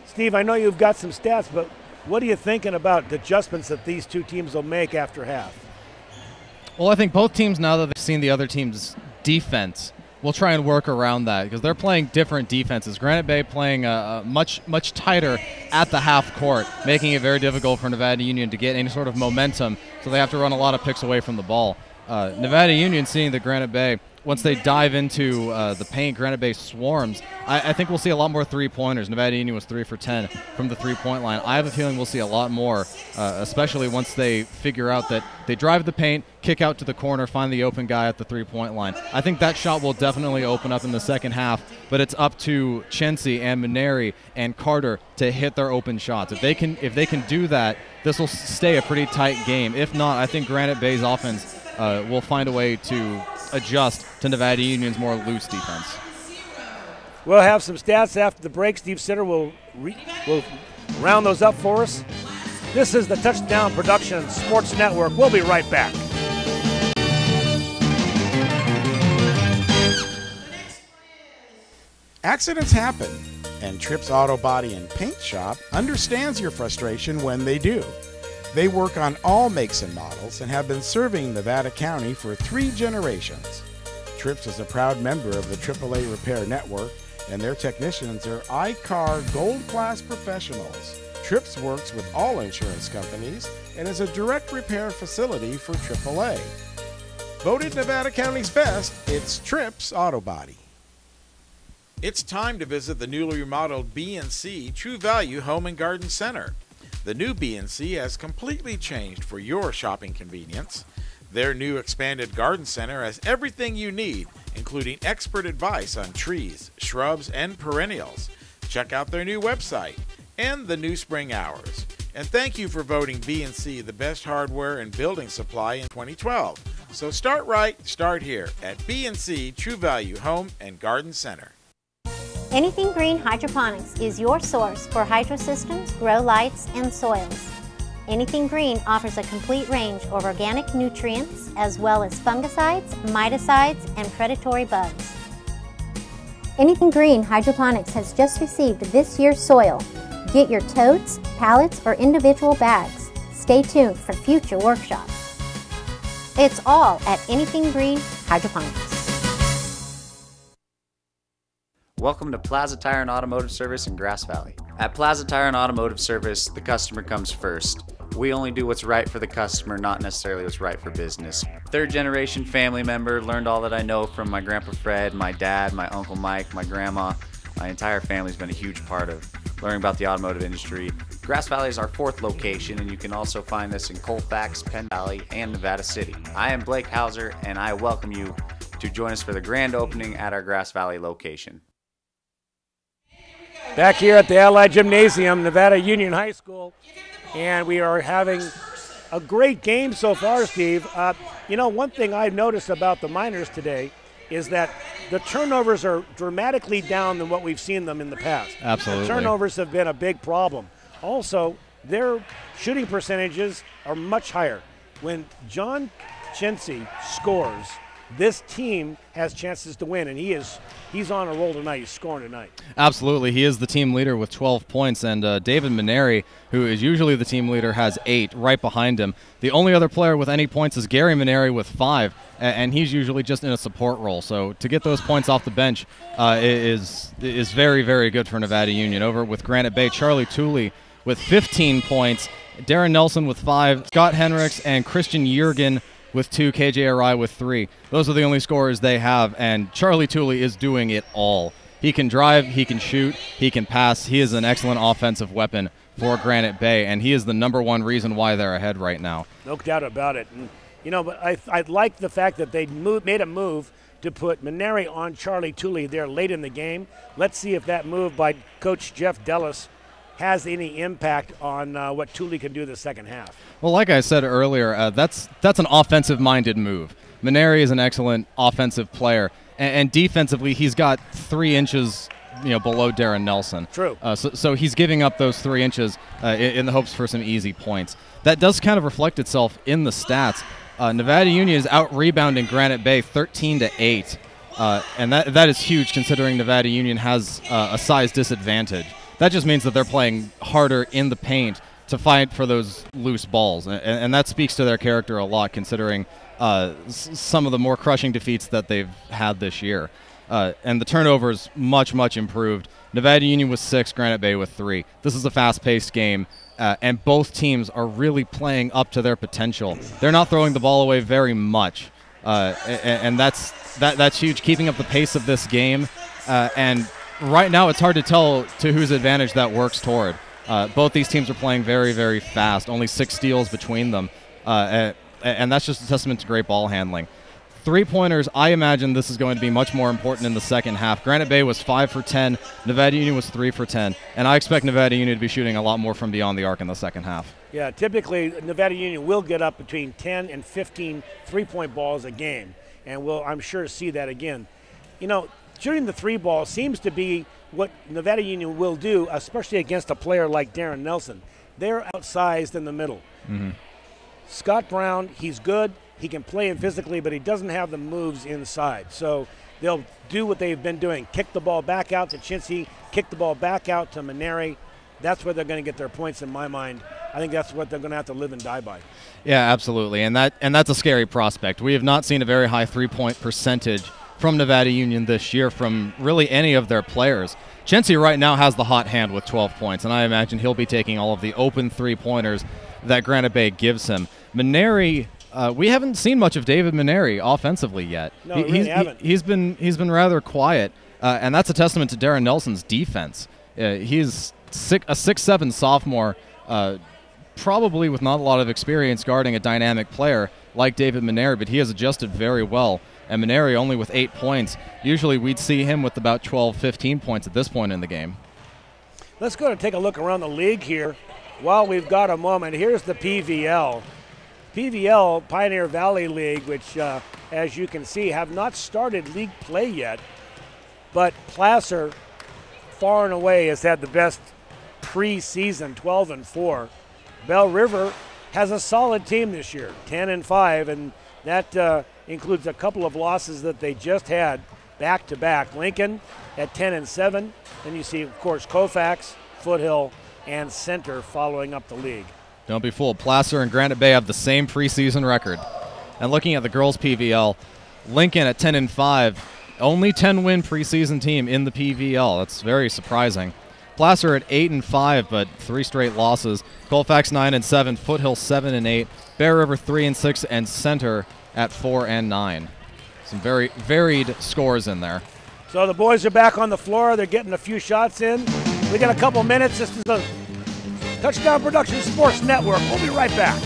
Steve, I know you've got some stats, but what are you thinking about the adjustments that these two teams will make after half? Well, I think both teams, now that they've seen the other team's defense, will try and work around that because they're playing different defenses. Granite Bay playing much tighter at the half court, making it very difficult for Nevada Union to get any sort of momentum, so they have to run a lot of picks away from the ball. Nevada Union seeing the Granite Bay, once they dive into the paint, Granite Bay swarms. I think we'll see a lot more three-pointers. Nevada Union was 3 for 10 from the three-point line. I have a feeling we'll see a lot more, especially once they figure out that they drive the paint, kick out to the corner, find the open guy at the three-point line. I think that shot will definitely open up in the second half, but it's up to Chensey and Maneri and Carter to hit their open shots. If they can do that, this will stay a pretty tight game. If not, I think Granite Bay's offense will find a way to adjust to Nevada Union's more loose defense. We'll have some stats after the break. Steve Sitter will round those up for us. This is the Touchdown Productions Sports Network. We'll be right back. Accidents happen, and Tripp's Auto Body and Paint Shop understands your frustration when they do. They work on all makes and models and have been serving Nevada County for 3 generations. Trips is a proud member of the AAA Repair Network, and their technicians are I-CAR Gold Class professionals. Trips works with all insurance companies and is a direct repair facility for AAA. Voted Nevada County's best, it's Trips Auto Body. It's time to visit the newly remodeled B&C True Value Home and Garden Center. The new B&C has completely changed for your shopping convenience. Their new expanded garden center has everything you need, including expert advice on trees, shrubs, and perennials. Check out their new website and the new spring hours. And thank you for voting B&C the best hardware and building supply in 2012. So start right, start here at B&C True Value Home and Garden Center. Anything Green Hydroponics is your source for hydro systems, grow lights, and soils. Anything Green offers a complete range of organic nutrients as well as fungicides, miticides, and predatory bugs. Anything Green Hydroponics has just received this year's soil. Get your totes, pallets, or individual bags. Stay tuned for future workshops. It's all at Anything Green Hydroponics. Welcome to Plaza Tire and Automotive Service in Grass Valley. At Plaza Tire and Automotive Service, the customer comes first. We only do what's right for the customer, not necessarily what's right for business. Third generation family member, learned all that I know from my Grandpa Fred, my dad, my Uncle Mike, my grandma. My entire family's been a huge part of learning about the automotive industry. Grass Valley is our 4th location, and you can also find us in Colfax, Penn Valley, and Nevada City. I am Blake Hauser, and I welcome you to join us for the grand opening at our Grass Valley location. Back here at the Allied Gymnasium, Nevada Union High School, and we are having a great game so far, Steve. You know, one thing I've noticed about the Miners today is that the turnovers are dramatically down than what we've seen them in the past. Absolutely. The turnovers have been a big problem. Also, their shooting percentages are much higher. When John Chinsey scores, this team has chances to win, and he's on a roll tonight. He's scoring tonight. Absolutely. He is the team leader with 12 points, and David Maneri, who is usually the team leader, has 8 right behind him. The only other player with any points is Gary Maneri with 5, and he's usually just in a support role. So to get those points off the bench is very, very good for Nevada Union. Over with Granite Bay, Charlie Tooley with 15 points, Darren Nelson with 5, Scott Henricks and Christian Jurgen with 2, KJ Arai with 3. Those are the only scorers they have, and Charlie Tooley is doing it all. He can drive, he can shoot, he can pass. He is an excellent offensive weapon for Granite Bay, and he is the #1 reason why they're ahead right now. No doubt about it. And, you know, but I like the fact that they made a move to put Maneri on Charlie Tooley there late in the game. Let's see if that move by Coach Jeff Dellis has any impact on what Tooley can do the second half. Well, like I said earlier, that's an offensive-minded move. Maneri is an excellent offensive player, and defensively, he's got 3 inches, below Darren Nelson. True. So he's giving up those 3 inches in the hopes for some easy points. That does kind of reflect itself in the stats. Nevada Union is out-rebounding Granite Bay 13-8, and that is huge considering Nevada Union has a size disadvantage. That just means that they're playing harder in the paint to fight for those loose balls, and that speaks to their character a lot considering some of the more crushing defeats that they've had this year. And the turnovers much, much improved. Nevada Union with 6, Granite Bay with 3. This is a fast-paced game, and both teams are really playing up to their potential. They're not throwing the ball away very much, and that's huge, keeping up the pace of this game. And right now it's hard to tell to whose advantage that works toward. Both these teams are playing very, very fast, only 6 steals between them, and that's just a testament to great ball handling. 3-pointers, I imagine this is going to be much more important in the second half. Granite Bay was 5 for 10, Nevada Union was 3 for 10, and I expect Nevada Union to be shooting a lot more from beyond the arc in the second half. Yeah, typically Nevada Union will get up between 10 and 15 3-point balls a game, and we'll, I'm sure, see that again. Shooting the 3 ball seems to be what Nevada Union will do, especially against a player like Darren Nelson. They're outsized in the middle. Mm-hmm. Scott Brown, he's good. He can play in physically, but he doesn't have the moves inside. So they'll do what they've been doing. Kick the ball back out to Chinsey, kick the ball back out to Maneri. That's where they're going to get their points in my mind. I think that's what they're going to have to live and die by. Yeah, absolutely. And that's a scary prospect. We have not seen a very high 3-point percentage from Nevada Union this year from really any of their players. Chensey right now has the hot hand with 12 points, and I imagine he'll be taking all of the open three-pointers that Granite Bay gives him. Maneri, we haven't seen much of David Maneri offensively yet. No, we really haven't. He's been rather quiet, and that's a testament to Darren Nelson's defense. He's a 6'7" sophomore, probably with not a lot of experience guarding a dynamic player like David Maneri, but he has adjusted very well. And Maneri only with 8 points. Usually we'd see him with about 12, 15 points at this point in the game. Let's go and take a look around the league here while we've got a moment. Here's the PVL. PVL, Pioneer Valley League, which, as you can see, have not started league play yet. But Placer, far and away, has had the best preseason, 12-4. Bell River has a solid team this year, 10-5, and that includes a couple of losses that they just had back-to-back. Lincoln at 10-7, and you see, of course, Colfax, Foothill, and Center following up the league. Don't be fooled. Placer and Granite Bay have the same preseason record. And looking at the girls' PVL, Lincoln at 10-5, only 10-win preseason team in the PVL. That's very surprising. Placer at 8-5, but 3 straight losses. Colfax 9-7, Foothill 7-8, Bear River 3-6, and Center at 4-9. Some very varied scores in there. So the boys are back on the floor. They're getting a few shots in. We got a couple minutes. This is the Touchdown Production Sports Network. We'll be right back.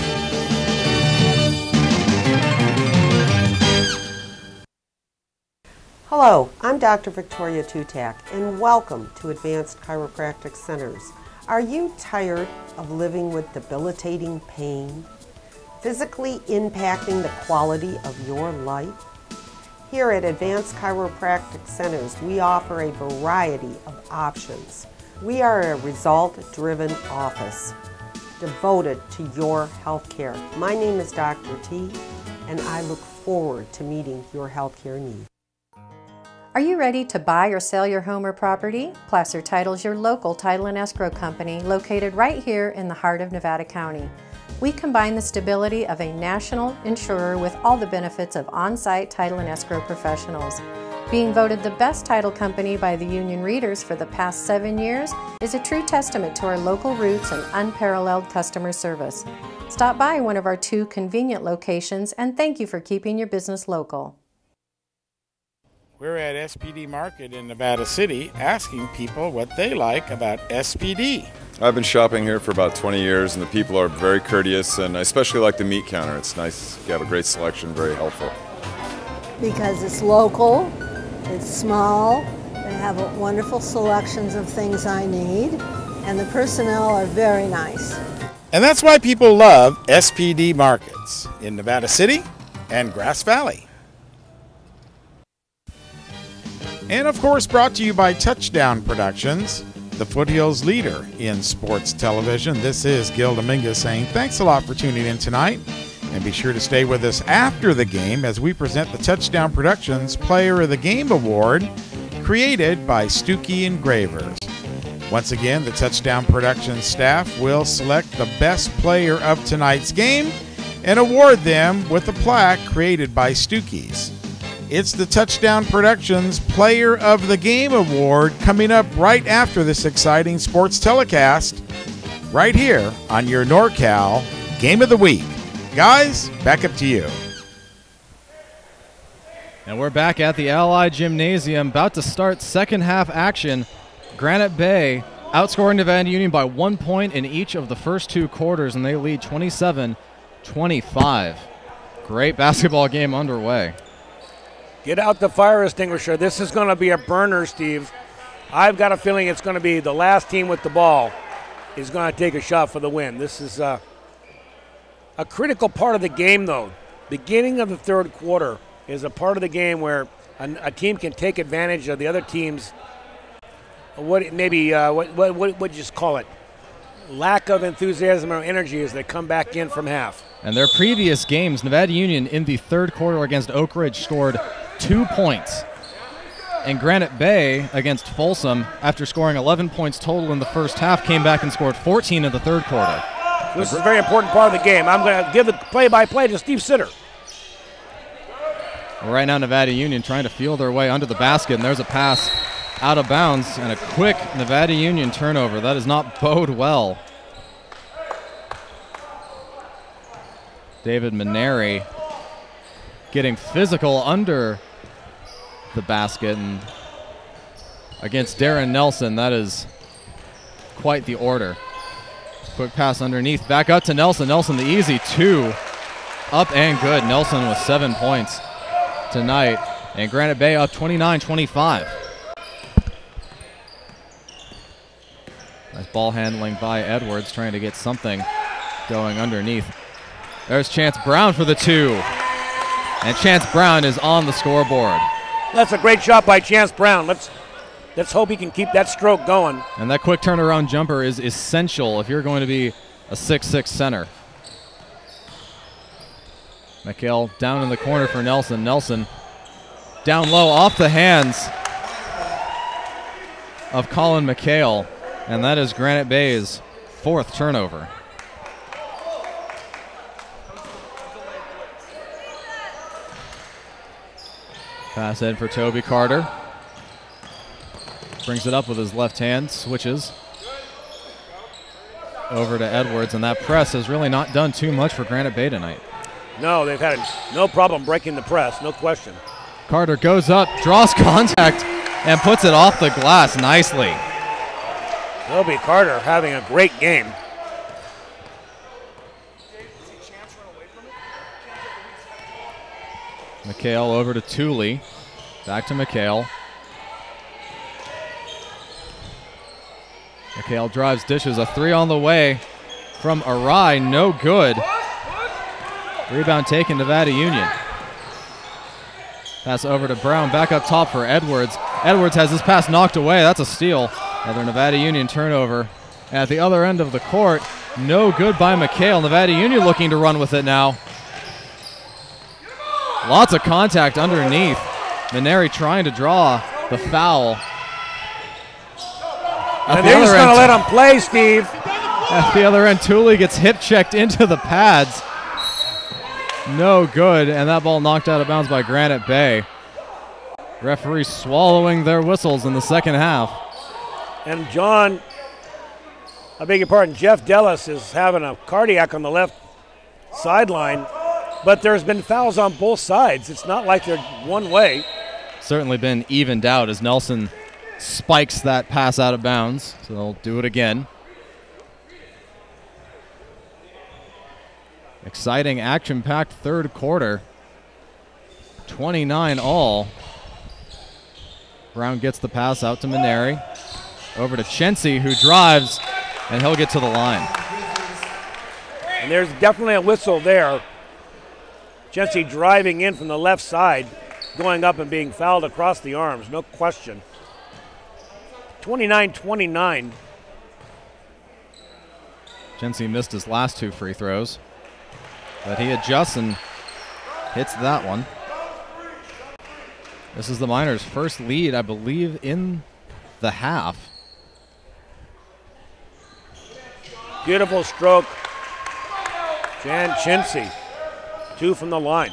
Hello, I'm Dr. Victoria Tutak, and welcome to Advanced Chiropractic Centers. Are you tired of living with debilitating pain, physically impacting the quality of your life? Here at Advanced Chiropractic Centers, we offer a variety of options. We are a result-driven office devoted to your health care. My name is Dr. T, and I look forward to meeting your health care needs. Are you ready to buy or sell your home or property? Placer Title's your local title and escrow company located right here in the heart of Nevada County. We combine the stability of a national insurer with all the benefits of on-site title and escrow professionals. Being voted the best title company by the union readers for the past 7 years is a true testament to our local roots and unparalleled customer service. Stop by one of our 2 convenient locations, and thank you for keeping your business local. We're at SPD Market in Nevada City asking people what they like about SPD. I've been shopping here for about 20 years, and the people are very courteous, and I especially like the meat counter. It's nice. You have a great selection, very helpful. Because it's local, it's small, they have wonderful selections of things I need, and the personnel are very nice. And that's why people love SPD Markets in Nevada City and Grass Valley. And of course, brought to you by Touchdown Productions, the Foothills leader in sports television. This is Gil Dominguez saying thanks a lot for tuning in tonight. And be sure to stay with us after the game as we present the Touchdown Productions Player of the Game Award, created by Stuckey Engravers. Once again, the Touchdown Productions staff will select the best player of tonight's game and award them with a plaque created by Stuckey's. It's the Touchdown Productions Player of the Game Award coming up right after this exciting sports telecast, right here on your NorCal Game of the Week. Guys, back up to you. And we're back at the Allied Gymnasium, about to start second half action. Granite Bay outscoring Nevada Union by 1 point in each of the first 2 quarters, and they lead 27-25. Great basketball game underway. Get out the fire extinguisher. This is going to be a burner, Steve. I've got a feeling it's going to be the last team with the ball is going to take a shot for the win. This is a critical part of the game, though. Beginning of the third quarter is a part of the game where a team can take advantage of the other team's what would you just call it? Lack of enthusiasm or energy as they come back in from half. And their previous games, Nevada Union in the third quarter against Oak Ridge scored 2 points. And Granite Bay against Folsom, after scoring 11 points total in the first half, came back and scored 14 in the third quarter. This is a very important part of the game. I'm going to give the play-by-play to Steve Sitter. Well, right now, Nevada Union trying to feel their way under the basket, and there's a pass out of bounds and a quick Nevada Union turnover. That does not bode well. David Maneri getting physical under the basket, and against Darren Nelson, that is quite the order. Quick pass underneath, back up to Nelson. Nelson, the easy two, up and good. Nelson with 7 points tonight, and Granite Bay up 29-25. Nice ball handling by Edwards, trying to get something going underneath. There's Chance Brown for the two, and Chance Brown is on the scoreboard. That's a great shot by Chance Brown. Let's hope he can keep that stroke going. And that quick turnaround jumper is essential if you're going to be a 6'6" center. McHale down in the corner for Nelson. Nelson down low off the hands of Colin McHale, and that is Granite Bay's 4th turnover. Pass in for Toby Carter. Brings it up with his left hand, switches over to Edwards, and that press has really not done too much for Granite Bay tonight. No, they've had no problem breaking the press, no question. Carter goes up, draws contact, and puts it off the glass nicely. Toby Carter having a great game. McHale over to Tooley. Back to McHale. McHale drives, dishes, a 3 on the way from Arai, no good. Rebound taken, Nevada Union. Pass over to Brown, back up top for Edwards. Edwards has his pass knocked away, that's a steal. Another Nevada Union turnover. At the other end of the court, no good by McHale. Nevada Union looking to run with it now. Lots of contact underneath. Maneri trying to draw the foul. And they're just going to let him play, Steve. At the other end, Tooley gets hip checked into the pads. No good, and that ball knocked out of bounds by Granite Bay. Referees swallowing their whistles in the second half. And John, I beg your pardon, Jeff Dellis is having a cardiac on the left sideline, but there's been fouls on both sides. It's not like they're one way. Certainly been evened out as Nelson spikes that pass out of bounds, so they'll do it again. Exciting, action-packed third quarter. 29 all. Brown gets the pass out to Maneri. Over to Chency, who drives, and he'll get to the line. And there's definitely a whistle there. Chency driving in from the left side, going up and being fouled across the arms, no question. 29-29. Chency missed his last 2 free throws, but he adjusts and hits that one. This is the Miners' first lead, I believe, in the half. Beautiful stroke. Jan Chency, 2 from the line.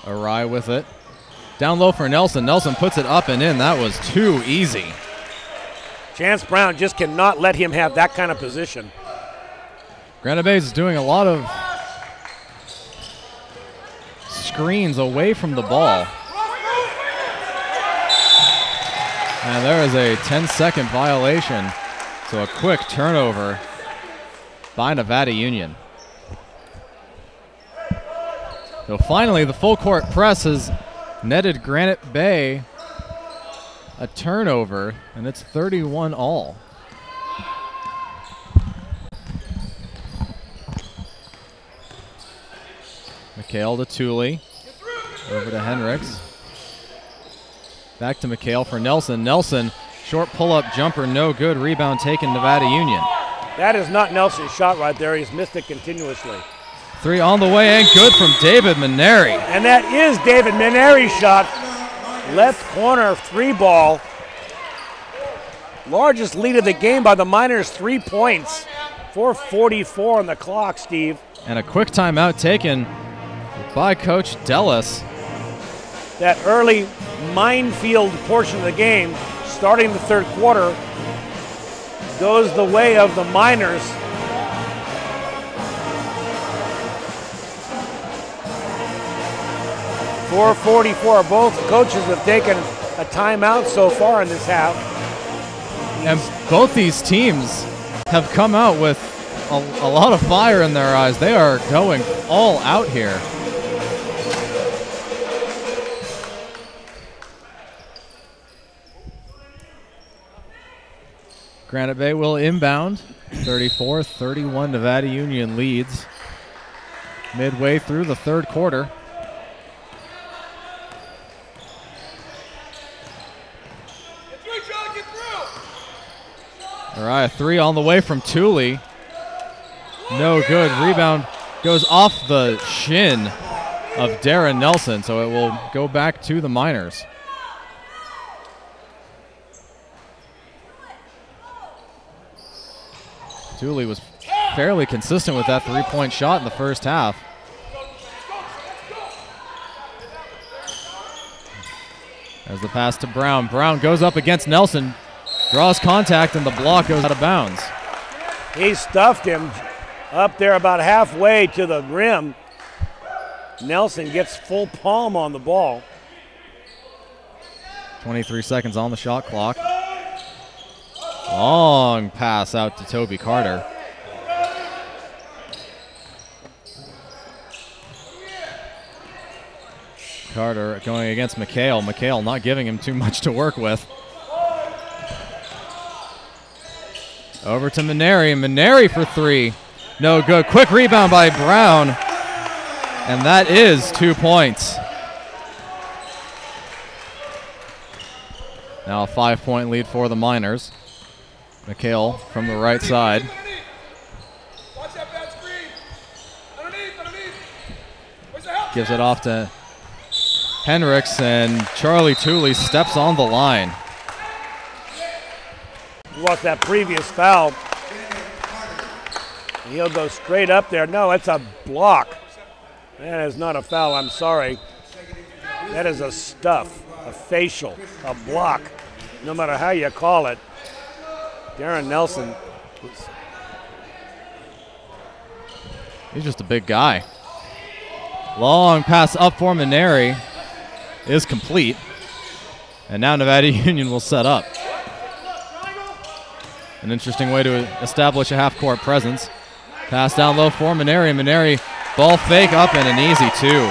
Arai with it. Down low for Nelson. Nelson puts it up and in. That was too easy. Chance Brown just cannot let him have that kind of position. Granite Bay is doing a lot of screens away from the ball. And there is a 10-second violation. So a quick turnover by Nevada Union. So finally, the full court press has netted Granite Bay a turnover, and it's 31 all. McHale to Tooley. Over to Henricks. Back to McHale for Nelson. Nelson, short pull-up jumper, no good. Rebound taken, Nevada Union. That is not Nelson's shot right there. He's missed it continuously. 3 on the way and good from David Maneri. And that is David Maneri's shot. Left corner 3 ball. Largest lead of the game by the Miners, 3 points. 4:44 on the clock, Steve. And a quick timeout taken by Coach Dellis. That early minefield portion of the game, starting the third quarter, goes the way of the Miners. .444. Both coaches have taken a timeout so far in this half. And both these teams have come out with a lot of fire in their eyes. They are going all out here. Granite Bay will inbound. 34-31 Nevada Union leads midway through the third quarter. All right, a three on the way from Thule. No good. Rebound goes off the shin of Darren Nelson, so it will go back to the Miners. Thule was fairly consistent with that three-point shot in the first half. There's the pass to Brown. Brown goes up against Nelson, draws contact, and the block goes out of bounds. He stuffed him up there about halfway to the rim. Nelson gets full palm on the ball. 23 seconds on the shot clock. Long pass out to Toby Carter. Carter going against McHale. McHale not giving him too much to work with. Over to Maneri. Maneri for three. No good. Quick rebound by Brown. And that is 2 points. Now a 5-point lead for the Miners. McHale from the right side. Gives it off to Henricks, and Charlie Thule steps on the line. Watch that previous foul. He'll go straight up there. No, it's a block. That is not a foul, I'm sorry. That is a stuff, a facial, a block, no matter how you call it. Darren Nelson. He's just a big guy. Long pass up for Maneri is complete. And now Nevada Union will set up. An interesting way to establish a half-court presence. Pass down low for Maneri. Maneri, ball fake up and an easy two.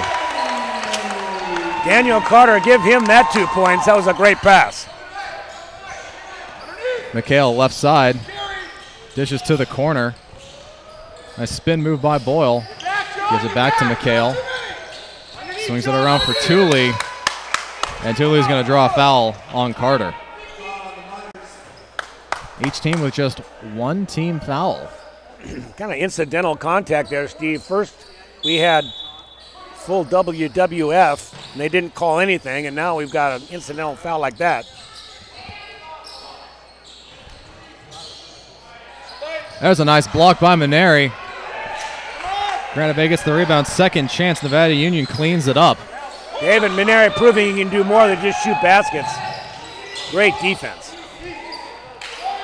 Daniel Carter, give him that 2 points. That was a great pass. McHale left side. Dishes to the corner. Nice spin move by Boyle. Gives it back to McHale. Swings it around for Thule. And Thule's going to draw a foul on Carter. Each team with just one team foul. Kind of incidental contact there, Steve. First, we had full WWF, and they didn't call anything, and now we've got an incidental foul like that. There's a nice block by Maneri. Granite Bay gets the rebound. Second chance. Nevada Union cleans it up. David Maneri proving he can do more than just shoot baskets. Great defense.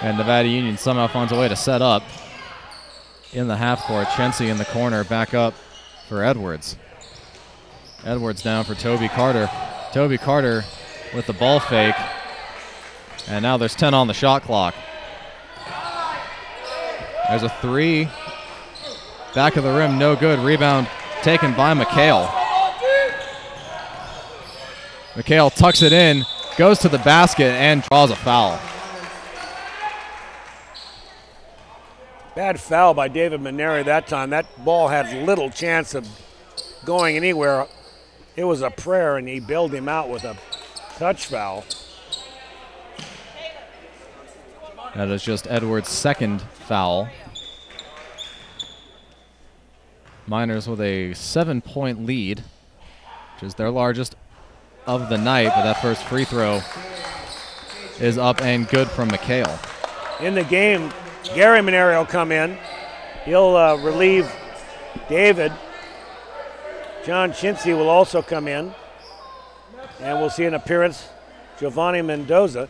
And Nevada Union somehow finds a way to set up in the half court. Chency in the corner, back up for Edwards. Edwards down for Toby Carter. Toby Carter with the ball fake. And now there's 10 on the shot clock. There's a three. Back of the rim, no good. Rebound taken by McHale. McHale tucks it in, goes to the basket, and draws a foul. Bad foul by David Maneri that time. That ball had little chance of going anywhere. It was a prayer, and he bailed him out with a touch foul. That is just Edwards' second foul. Miners with a 7-point lead, which is their largest of the night, but that first free throw is up and good from McHale. In the game, Gary Maneri will come in. He'll relieve David. John Chintzy will also come in. And we'll see an appearance, Giovanni Mendoza.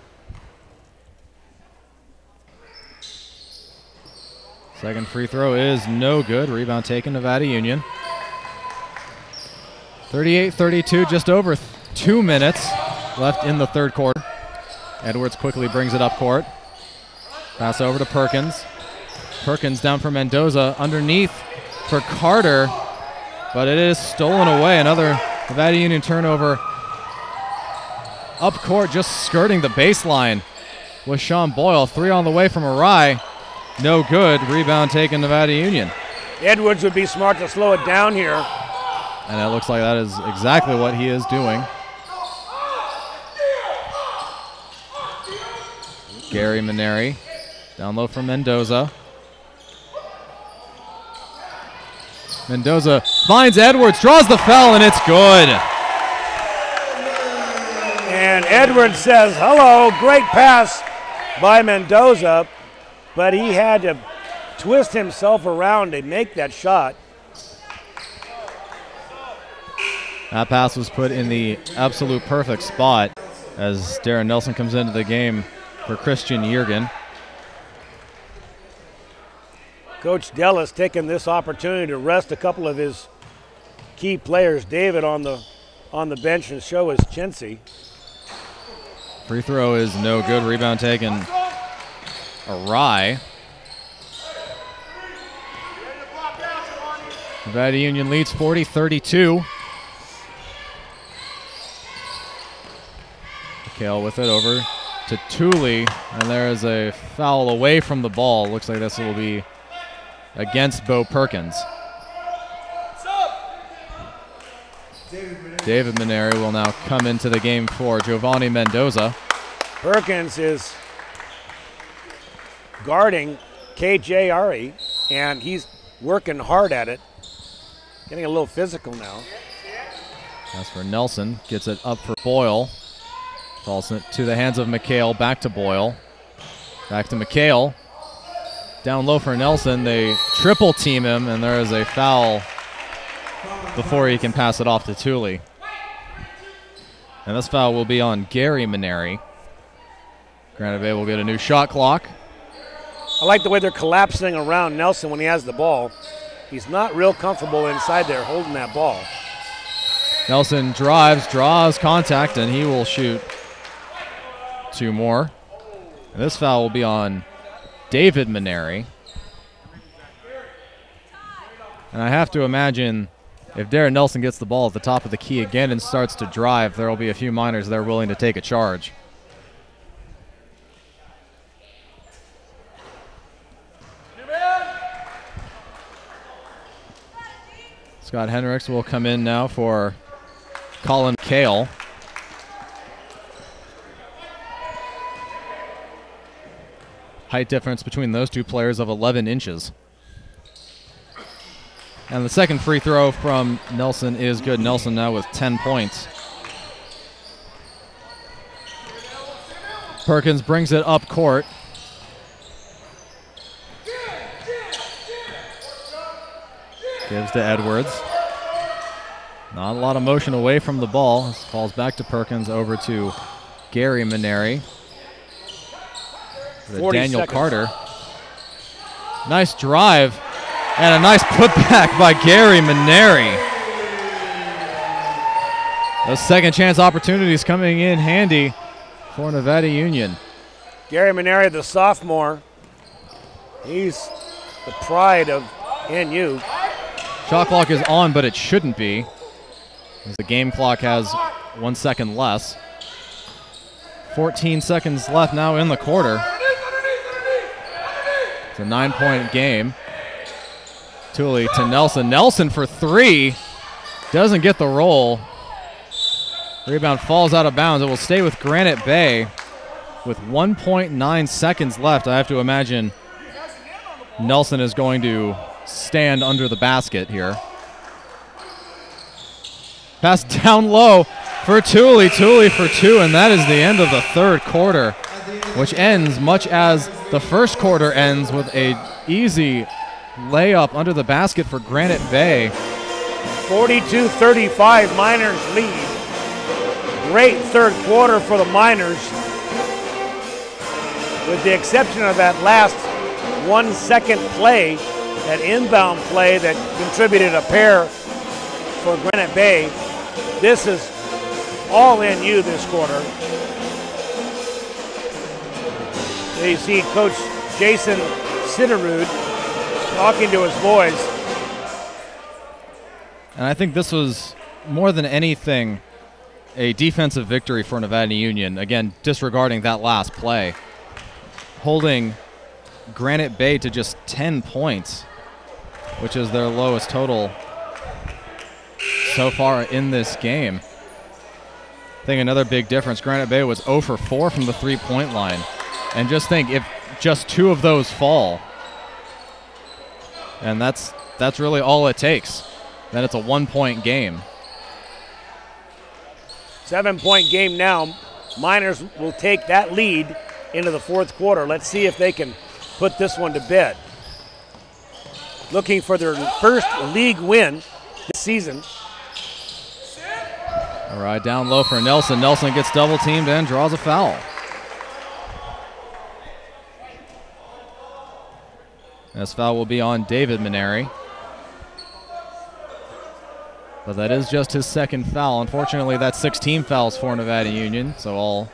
Second free throw is no good. Rebound taken, Nevada Union. 38-32, just over 2 minutes left in the third quarter. Edwards quickly brings it up court. Pass over to Perkins. Perkins down for Mendoza, underneath for Carter, but it is stolen away. Another Nevada Union turnover. Up court, just skirting the baseline with Sean Boyle. 3 on the way from Arai. No good. Rebound taken, Nevada Union. Edwards would be smart to slow it down here. And it looks like that is exactly what he is doing. Gary Maneri down low for Mendoza. Mendoza finds Edwards, draws the foul, and it's good. And Edwards says, hello, great pass by Mendoza, but he had to twist himself around to make that shot. That pass was put in the absolute perfect spot as Darren Nelson comes into the game for Christian Yergin. Coach Dellis taking this opportunity to rest a couple of his key players. David on the bench, and so is Chintzy. Free throw is no good. Rebound taken. Arai. Nevada Union leads 40-32. McHale with it over to Tooley, and there is a foul away from the ball. Looks like this will be against Bo Perkins. David Maneri will now come into the game for Giovanni Mendoza. Perkins is guarding KJ Ari, and he's working hard at it. Getting a little physical now. As for Nelson, gets it up for Boyle. Falls it to the hands of McHale, back to Boyle. Back to McHale. Down low for Nelson, they triple team him, and there is a foul before he can pass it off to Tooley. And this foul will be on Gary Maneri. Granite Bay will get a new shot clock. I like the way they're collapsing around Nelson when he has the ball. He's not real comfortable inside there holding that ball. Nelson drives, draws contact, and he will shoot 2 more. And this foul will be on David Maneri. And I have to imagine if Darren Nelson gets the ball at the top of the key again and starts to drive, there will be a few minors that are willing to take a charge. Scott Henricks will come in now for Colin Kale. Height difference between those two players of 11 inches. And the second free throw from Nelson is good. Nelson now with 10 points. Perkins brings it up court. Gives to Edwards. Not a lot of motion away from the ball. This falls back to Perkins, over to Gary Maneri. Daniel seconds. Carter. Nice drive and a nice putback by Gary Maneri. Those second chance opportunities coming in handy for Nevada Union. Gary Maneri, the sophomore, he's the pride of NU. Shot clock is on, but it shouldn't be, as the game clock has 1 second less. 14 seconds left now in the quarter. It's a 9-point game. Tooley to Nelson. Nelson for 3. Doesn't get the roll. Rebound falls out of bounds. It will stay with Granite Bay with 1.9 seconds left. I have to imagine Nelson is going to stand under the basket here. Pass down low for Tooley. Tooley for 2, and that is the end of the third quarter, which ends much as the first quarter ends with a easy layup under the basket for Granite Bay. 42-35, Miners lead. Great third quarter for the Miners, with the exception of that last 1 second play, that inbound play that contributed a pair for Granite Bay. This is all NU this quarter. There you see Coach Jason Sitterud talking to his boys. And I think this was, more than anything, a defensive victory for Nevada Union. Again, disregarding that last play. Holding Granite Bay to just 10 points, which is their lowest total so far in this game. I think another big difference, Granite Bay was 0 for 4 from the three-point line. And just think, if just 2 of those fall, and that's really all it takes, then it's a 1-point game. 7-point game now. Miners will take that lead into the fourth quarter. Let's see if they can put this one to bed. Looking for their first league win this season. All right, down low for Nelson. Nelson gets double teamed and draws a foul. This foul will be on David Maneri. But that is just his second foul. Unfortunately, that's 16 fouls for Nevada Union, so all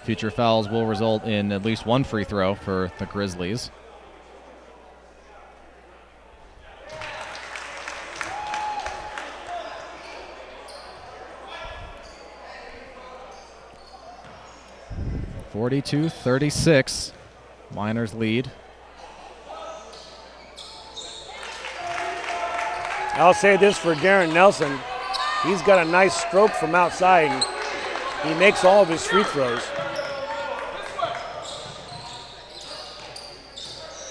future fouls will result in at least one free throw for the Grizzlies. (42-36), Miners lead. I'll say this for Darren Nelson. He's got a nice stroke from outside. He makes all of his free throws.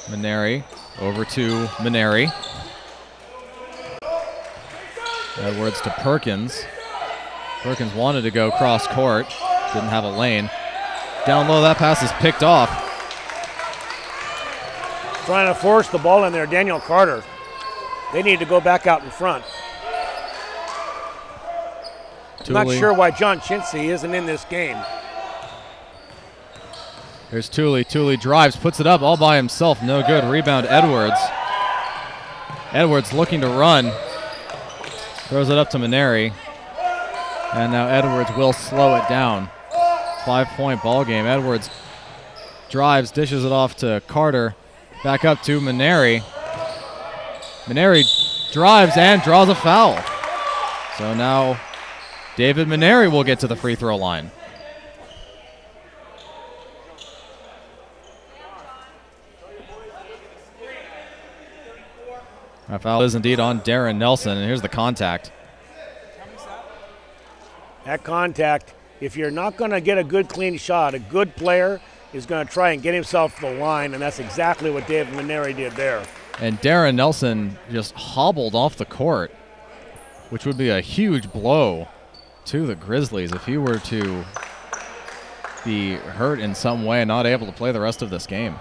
Maneri over to Maneri. Edwards to Perkins. Perkins wanted to go cross court, didn't have a lane. Down low, that pass is picked off. Trying to force the ball in there, Daniel Carter. They need to go back out in front. Not sure why John Chintzy isn't in this game. Here's Tooley. Tooley drives, puts it up all by himself. No good. Rebound, Edwards. Edwards looking to run. Throws it up to Maneri. And now Edwards will slow it down. 5-point ball game. Edwards drives, dishes it off to Carter. Back up to Maneri. Maneri drives and draws a foul. So now David Maneri will get to the free throw line. That foul is indeed on Darren Nelson, and here's the contact. That contact, if you're not going to get a good clean shot, a good player is going to try and get himself to the line, and that's exactly what David Maneri did there. And Darren Nelson just hobbled off the court, which would be a huge blow to the Grizzlies if he were to be hurt in some way and not able to play the rest of this game.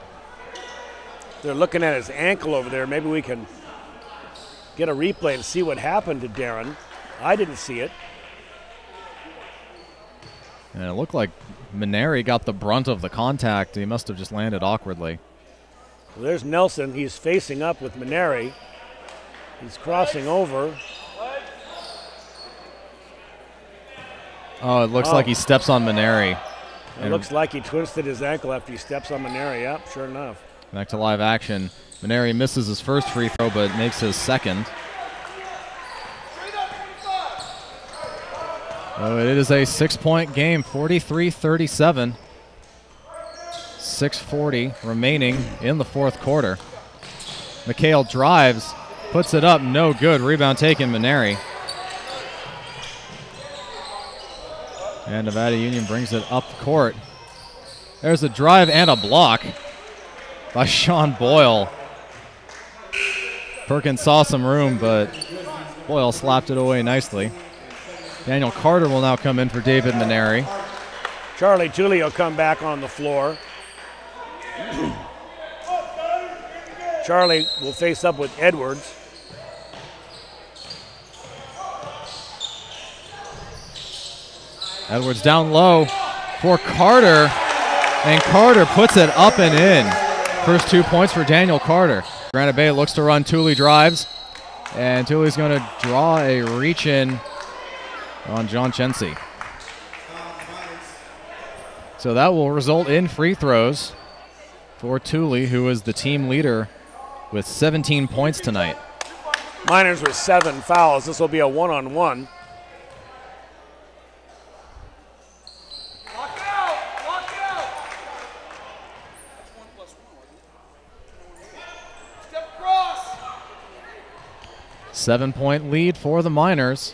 They're looking at his ankle over there. Maybe we can get a replay and see what happened to Darren. I didn't see it. And it looked like Maneri got the brunt of the contact. He must have just landed awkwardly. Well, there's Nelson. He's facing up with Maneri. He's crossing over. Oh, it looks like he steps on Maneri. It looks like he twisted his ankle after he steps on Maneri. Yep, sure enough. Back to live action. Maneri misses his first free throw, but makes his second. Oh, it is a 6-point game, 43-37. 6:40 remaining in the fourth quarter. McHale drives, puts it up, no good. Rebound taken, Maneri. And Nevada Union brings it up court. There's a drive and a block by Sean Boyle. Perkins saw some room, but Boyle slapped it away nicely. Daniel Carter will now come in for David Maneri. Charlie Tooley will come back on the floor. Charlie will face up with Edwards. Edwards down low for Carter, and Carter puts it up and in. First 2 points for Daniel Carter. Granite Bay looks to run. Thule drives, and Thule's going to draw a reach in on John Chency. So that will result in free throws for Thule, who is the team leader with 17 points tonight. Miners with 7 fouls. This will be a one-on-one. Lock it out! 7-point lead for the Miners,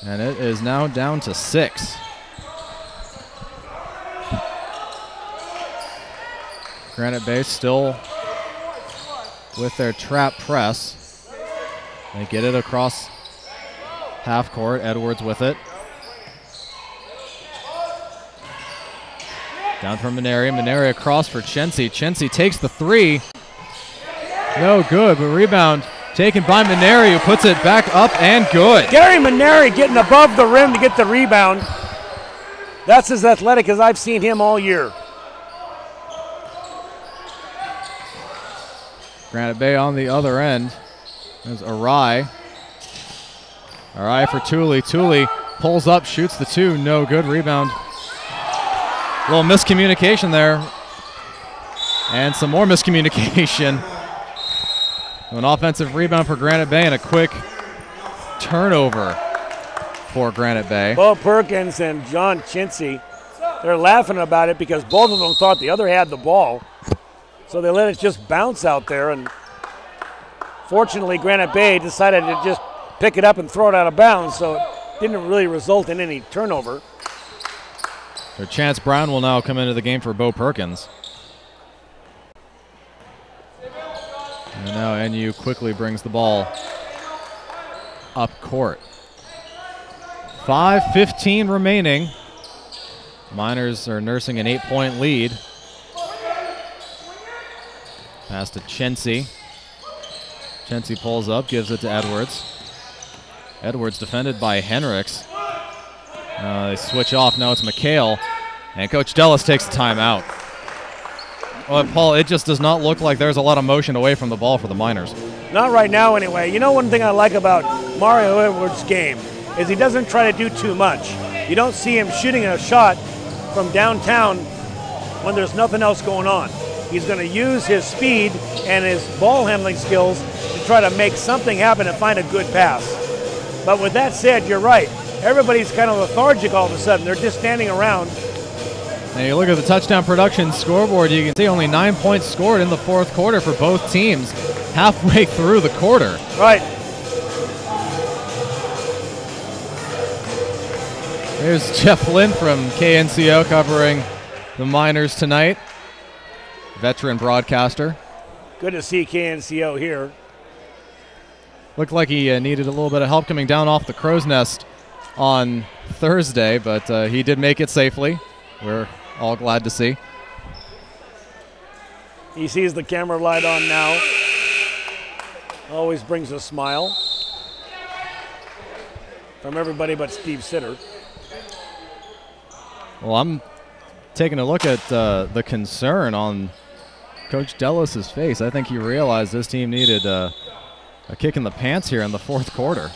and it is now down to 6. Granite Bay still with their trap press. They get it across half court. Edwards with it. Down from Maneri. Maneri across for Chency. Chency takes the 3. No good, but rebound taken by Maneri, who puts it back up and good. Gary Maneri getting above the rim to get the rebound. That's as athletic as I've seen him all year. Granite Bay on the other end. There's Arai. Arai for Thule. Thule pulls up, shoots the 2. No good. Rebound. A little miscommunication there. And some more miscommunication. An offensive rebound for Granite Bay and a quick turnover for Granite Bay. Bo Perkins and John Chency, they're laughing about it because both of them thought the other had the ball. So they let it just bounce out there, and fortunately Granite Bay decided to just pick it up and throw it out of bounds, so it didn't really result in any turnover. So Chance Brown will now come into the game for Bo Perkins. And now NU quickly brings the ball up court. 5:15 remaining. Miners are nursing an 8-point lead. Pass to Chency. Chency pulls up, gives it to Edwards. Edwards defended by Henricks. They switch off, now it's McHale. And Coach Dellis takes the timeout. Well, Paul, it just does not look like there's a lot of motion away from the ball for the Miners. Not right now anyway. You know, one thing I like about Mario Edwards' game is he doesn't try to do too much. You don't see him shooting a shot from downtown when there's nothing else going on. He's going to use his speed and his ball handling skills to try to make something happen and find a good pass. But with that said, you're right. Everybody's kind of lethargic all of a sudden. They're just standing around. And you look at the touchdown production scoreboard, you can see only 9 points scored in the fourth quarter for both teams halfway through the quarter. Right. There's Jeff Lynn from KNCO covering the Miners tonight. Veteran broadcaster. Good to see KNCO here. Looked like he needed a little bit of help coming down off the crow's nest on Thursday, but he did make it safely. We're all glad to see. He sees the camera light on now. Always brings a smile from everybody but Steve Sitter. Well, I'm taking a look at the concern on Coach Dellis' face. I think he realized this team needed a kick in the pants here in the fourth quarter.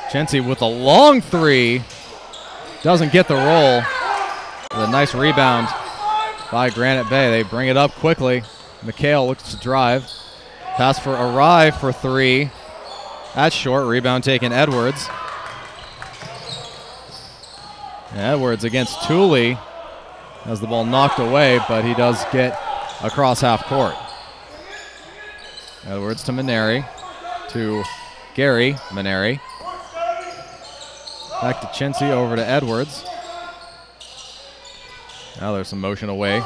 Chency with a long 3. Doesn't get the roll. With a nice rebound by Granite Bay. They bring it up quickly. McHale looks to drive. Pass for Arai for 3. That's short. Rebound taken Edwards. And Edwards against Thule. Has the ball knocked away, but he does get across half court. Edwards to Maneri. To Gary Maneri. Back to Chency, over to Edwards. Now there's some motion away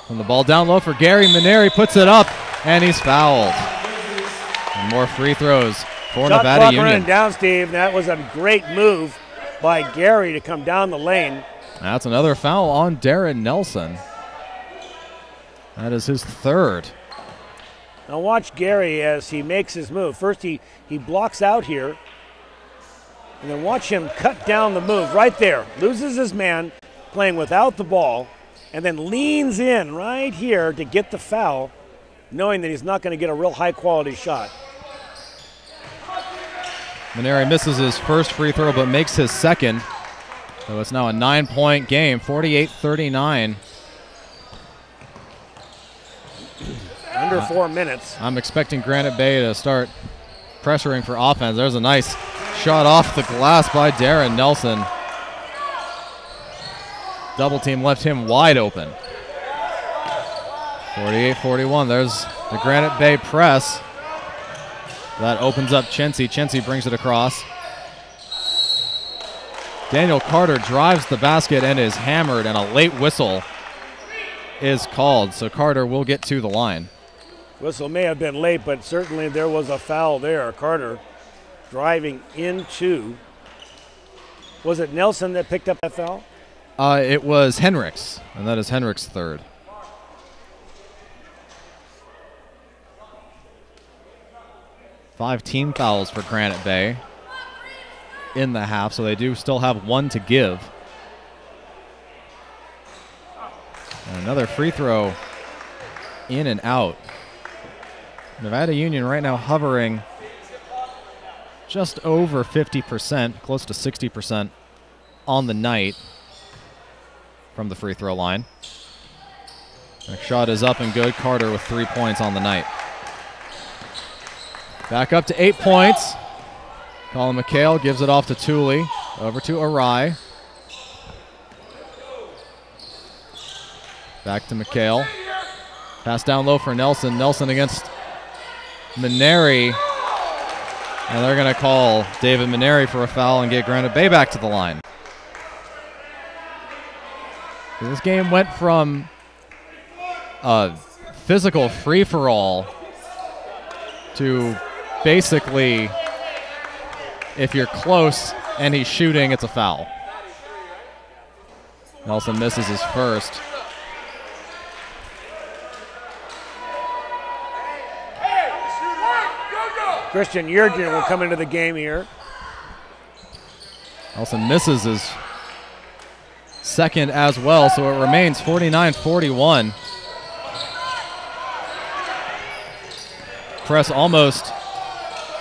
from the ball. Down low for Gary. Maneri puts it up, and he's fouled. And more free throws for Nevada Union. Running down, Steve. That was a great move by Gary to come down the lane. That's another foul on Darren Nelson. That is his third. Now watch Gary as he makes his move. First he blocks out here, and then watch him cut down the move right there. Loses his man playing without the ball, and then leans in right here to get the foul, knowing that he's not going to get a real high-quality shot. Maneri misses his first free throw but makes his second. So it's now a 9-point game, 48-39. Under 4 minutes. I'm expecting Granite Bay to start pressuring for offense. There's a nice shot off the glass by Darren Nelson. Double team left him wide open. 48-41. There's the Granite Bay press. That opens up Chency. Chency brings it across. Daniel Carter drives the basket and is hammered, and a late whistle is called. So Carter will get to the line. Whistle may have been late, but certainly there was a foul there. Carter driving into. Was it Nelson that picked up that foul? It was Henricks, and that is Henricks' third. Five team fouls for Granite Bay in the half, so they do still have one to give. And another free throw in and out. Nevada Union right now hovering just over 50%, close to 60% on the night from the free throw line. Next shot is up and good. Carter with 3 points on the night. Back up to 8 points. Colin McHale gives it off to Tooley. Over to Arai. Back to McHale. Pass down low for Nelson. Nelson against Maneri. And they're going to call David Maneri for a foul and get Granite Bay back to the line. This game went from a physical free-for-all to basically, if you're close and he's shooting, it's a foul. Nelson misses his first. Christian Yurgen will come into the game here. Nelson misses his second as well, so it remains 49-41. Press almost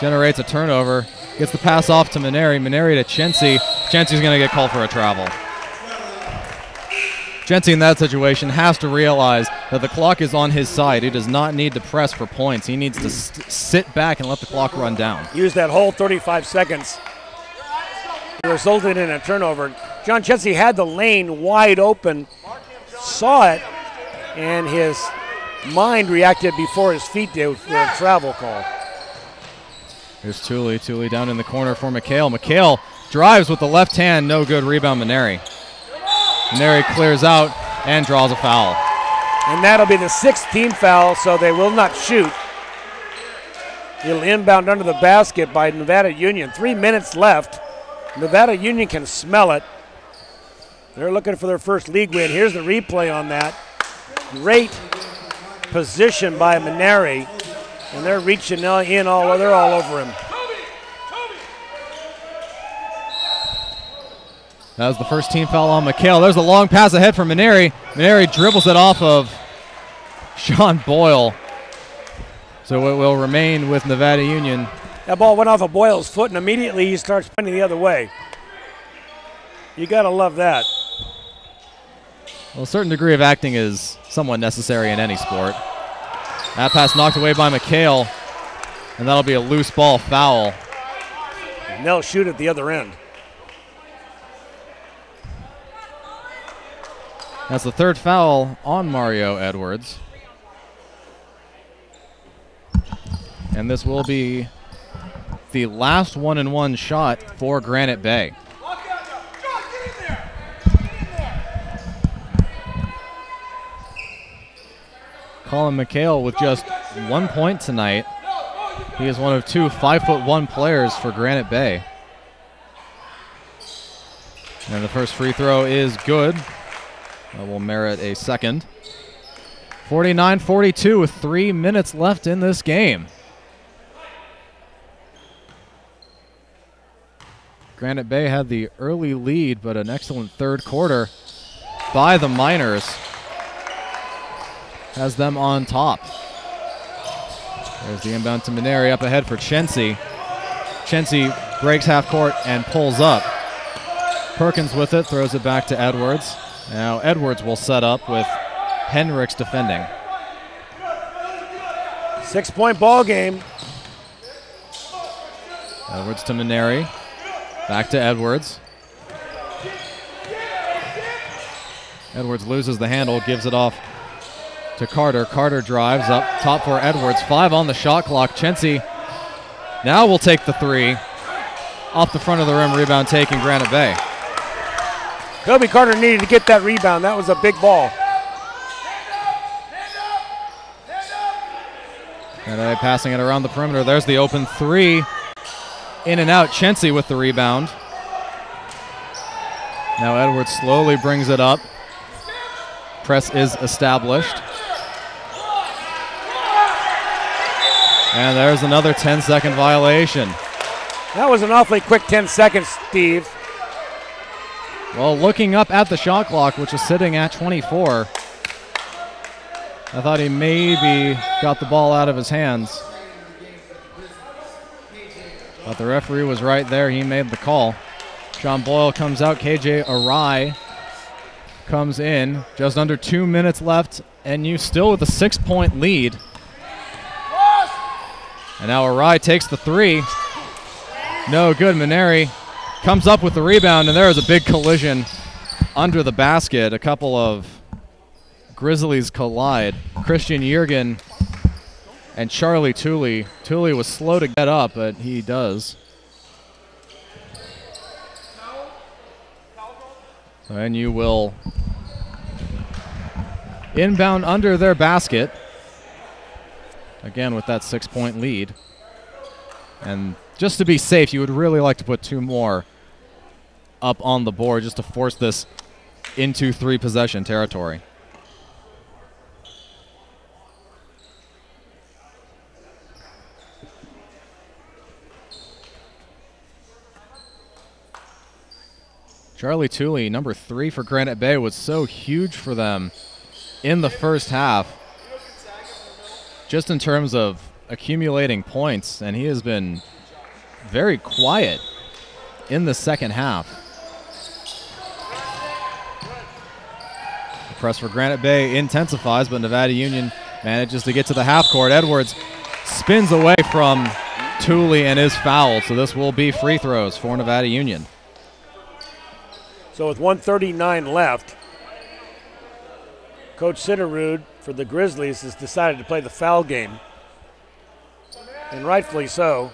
generates a turnover. Gets the pass off to Maneri. Maneri to Chency. Chency's going to get called for a travel. Chency in that situation has to realize that the clock is on his side. He does not need to press for points. He needs to sit back and let the clock run down. Use that whole 35 seconds. It resulted in a turnover. John Chency had the lane wide open, saw it, and his mind reacted before his feet did with the travel call. Here's Tooley. Tooley down in the corner for McHale. McHale drives with the left hand. No good. Rebound Maneri. Maneri clears out and draws a foul. And that'll be the 6th team foul, so they will not shoot. It'll inbound under the basket by Nevada Union. 3 minutes left. Nevada Union can smell it. They're looking for their first league win. Here's the replay on that. Great position by Maneri. And they're reaching in they're all over him. That was the first team foul on McHale. There's a long pass ahead for Maneri. Maneri dribbles it off of Sean Boyle. So it will remain with Nevada Union. That ball went off of Boyle's foot, and immediately he starts pointing the other way. You got to love that. Well, a certain degree of acting is somewhat necessary in any sport. That pass knocked away by McHale, and that'll be a loose ball foul. And they'll shoot at the other end. That's the third foul on Mario Edwards. And this will be the last 1-and-1 shot for Granite Bay. Colin McHale with just 1 point tonight. He is one of 2 5'1" players for Granite Bay. And the first free throw is good. That will merit a second. 49-42 with 3 minutes left in this game. Granite Bay had the early lead, but an excellent third quarter by the Miners has them on top. There's the inbound to Maneri, up ahead for Chensi. Chensi breaks half court and pulls up. Perkins with it, throws it back to Edwards. Now Edwards will set up with Henricks defending. 6-point ball game. Edwards to Maneri. Back to Edwards. Edwards loses the handle, gives it off to Carter. Carter drives up top for Edwards. 5 on the shot clock. Chensi now will take the 3. Off the front of the rim, rebound taking Granite Bay. Kobe Carter needed to get that rebound. That was a big ball. Granite Bay passing it around the perimeter. There's the open 3. In and out. Chensi with the rebound. Now Edwards slowly brings it up. Press is established. And there's another 10-second violation. That was an awfully quick 10 seconds, Steve. Well, looking up at the shot clock, which is sitting at 24, I thought he maybe got the ball out of his hands. But the referee was right there. He made the call. Sean Boyle comes out. KJ Arai comes in. Just under 2 minutes left. NU still with a 6-point lead. And now Arai takes the 3. No good. Maneri comes up with the rebound, and there is a big collision under the basket. A couple of Grizzlies collide. Christian Yergin and Charlie Tooley. Tooley was slow to get up, but he does. So NU will inbound under their basket. Again with that 6-point lead. And just to be safe, you would really like to put 2 more up on the board just to force this into 3-possession territory. Charlie Tooley, number 3 for Granite Bay, was so huge for them in the first half, just in terms of accumulating points, and he has been very quiet in the second half. The press for Granite Bay intensifies, but Nevada Union manages to get to the half court. Edwards spins away from Tooley and is fouled, so this will be free throws for Nevada Union. So with 1:39 left, Coach Sitterud for the Grizzlies has decided to play the foul game, and rightfully so.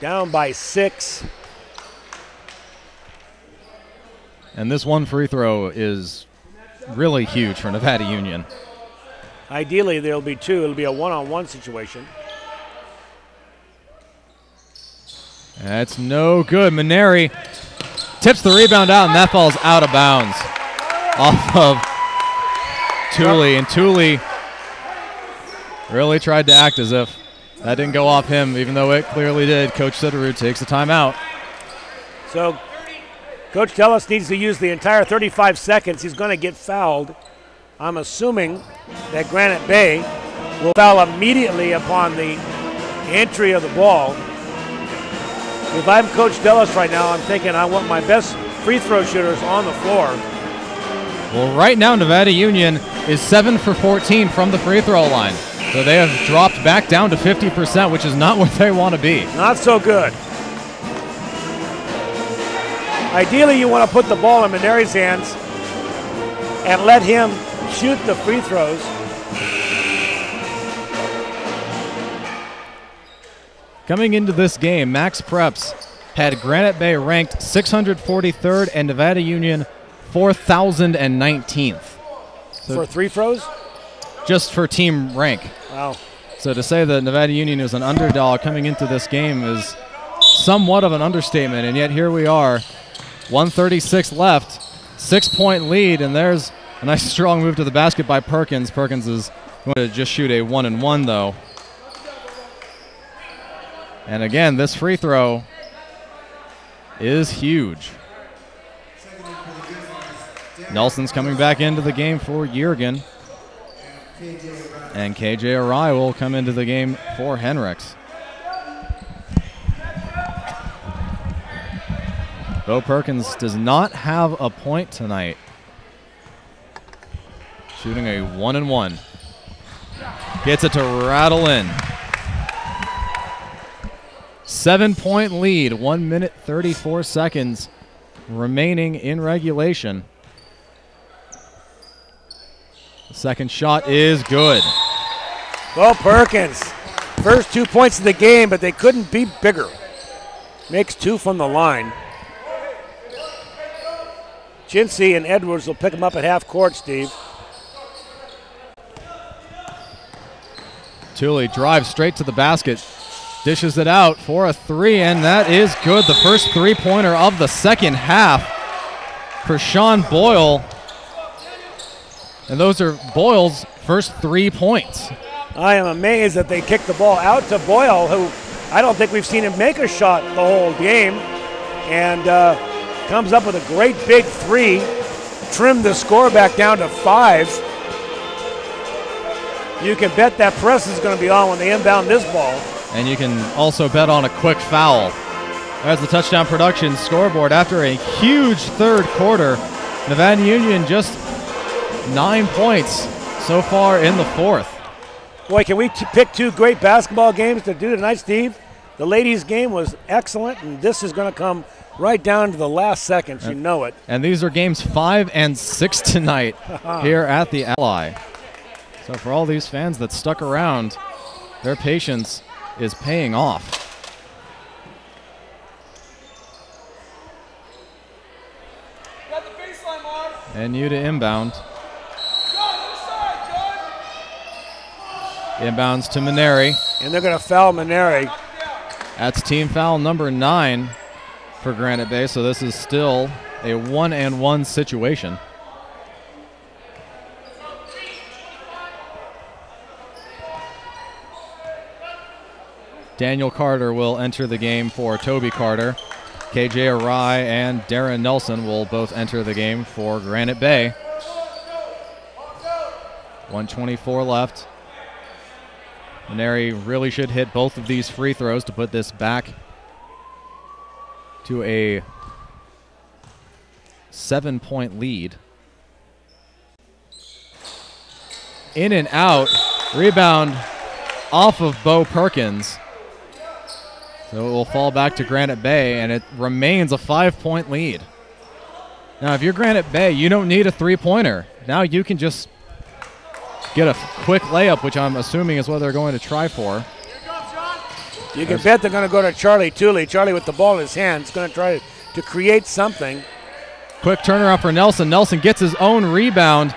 Down by 6. And this one free throw is really huge for Nevada Union. Ideally, there'll be 2. It'll be a one-on-one situation. That's no good. Maneri tips the rebound out, and that falls out of bounds off of Tooley. And Tooley really tried to act as if that didn't go off him, even though it clearly did. Coach Sitterud takes the timeout. So Coach Tellis needs to use the entire 35 seconds. He's going to get fouled. I'm assuming that Granite Bay will foul immediately upon the entry of the ball. If I'm Coach Tellis right now, I'm thinking I want my best free throw shooters on the floor. Well, right now Nevada Union is 7 for 14 from the free throw line. So they have dropped back down to 50%, which is not where they want to be. Not so good. Ideally, you want to put the ball in Maneri's hands and let him shoot the free throws. Coming into this game, Max Preps had Granite Bay ranked 643rd and Nevada Union 4,019th. So for free throws? Just for team rank. Wow. So to say that Nevada Union is an underdog coming into this game is somewhat of an understatement, and yet here we are, 1:36 left, 6-point lead, and there's A nice strong move to the basket by Perkins. Perkins is going to just shoot a 1-and-1 though. And again, this free throw is huge. Nelson's coming back into the game for Jurgen. And KJ Arai will come into the game for Henricks. Bo Perkins does not have a point tonight. Shooting a 1-and-1. Gets it to rattle in. 7-point lead, 1 minute 34 seconds remaining in regulation. The second shot is good. Bo Perkins, first 2 points of the game, but they couldn't be bigger. Makes 2 from the line. Jinsey and Edwards will pick him up at half court, Steve. Thule drives straight to the basket, dishes it out for a 3, and that is good. The first three-pointer of the second half for Sean Boyle. And those are Boyle's first 3 points. I am amazed that they kicked the ball out to Boyle, who I don't think we've seen him make a shot the whole game. And comes up with a great big 3, trimmed the score back down to 5. You can bet that press is going to be on when they inbound this ball. And you can also bet on a quick foul. There's the Touchdown Productions scoreboard. After a huge third quarter, Nevada Union just 9 points so far in the fourth. Boy, can we pick 2 great basketball games to do tonight, Steve? The ladies' game was excellent, and this is going to come right down to the last seconds. You know it. And these are games 5 and 6 tonight here at the Ally. So for all these fans that stuck around, their patience is paying off. And you to inbound. Inbounds to Maneri. And they're going to foul Maneri. That's team foul number 9 for Granite Bay, so this is still a 1-and-1 situation. Daniel Carter will enter the game for Toby Carter. KJ Arai and Darren Nelson will both enter the game for Granite Bay. 1:24 left. Maneri really should hit both of these free throws to put this back to a 7-point lead. In and out. Rebound off of Bo Perkins. So it will fall back to Granite Bay, and it remains a 5-point lead. Now, if you're Granite Bay, you don't need a three-pointer. Now you can just get a quick layup, which I'm assuming is what they're going to try for. You can bet they're going to go to Charlie Thule. Charlie with the ball in his hands is going to try to create something. Quick turnaround for Nelson. Nelson gets his own rebound.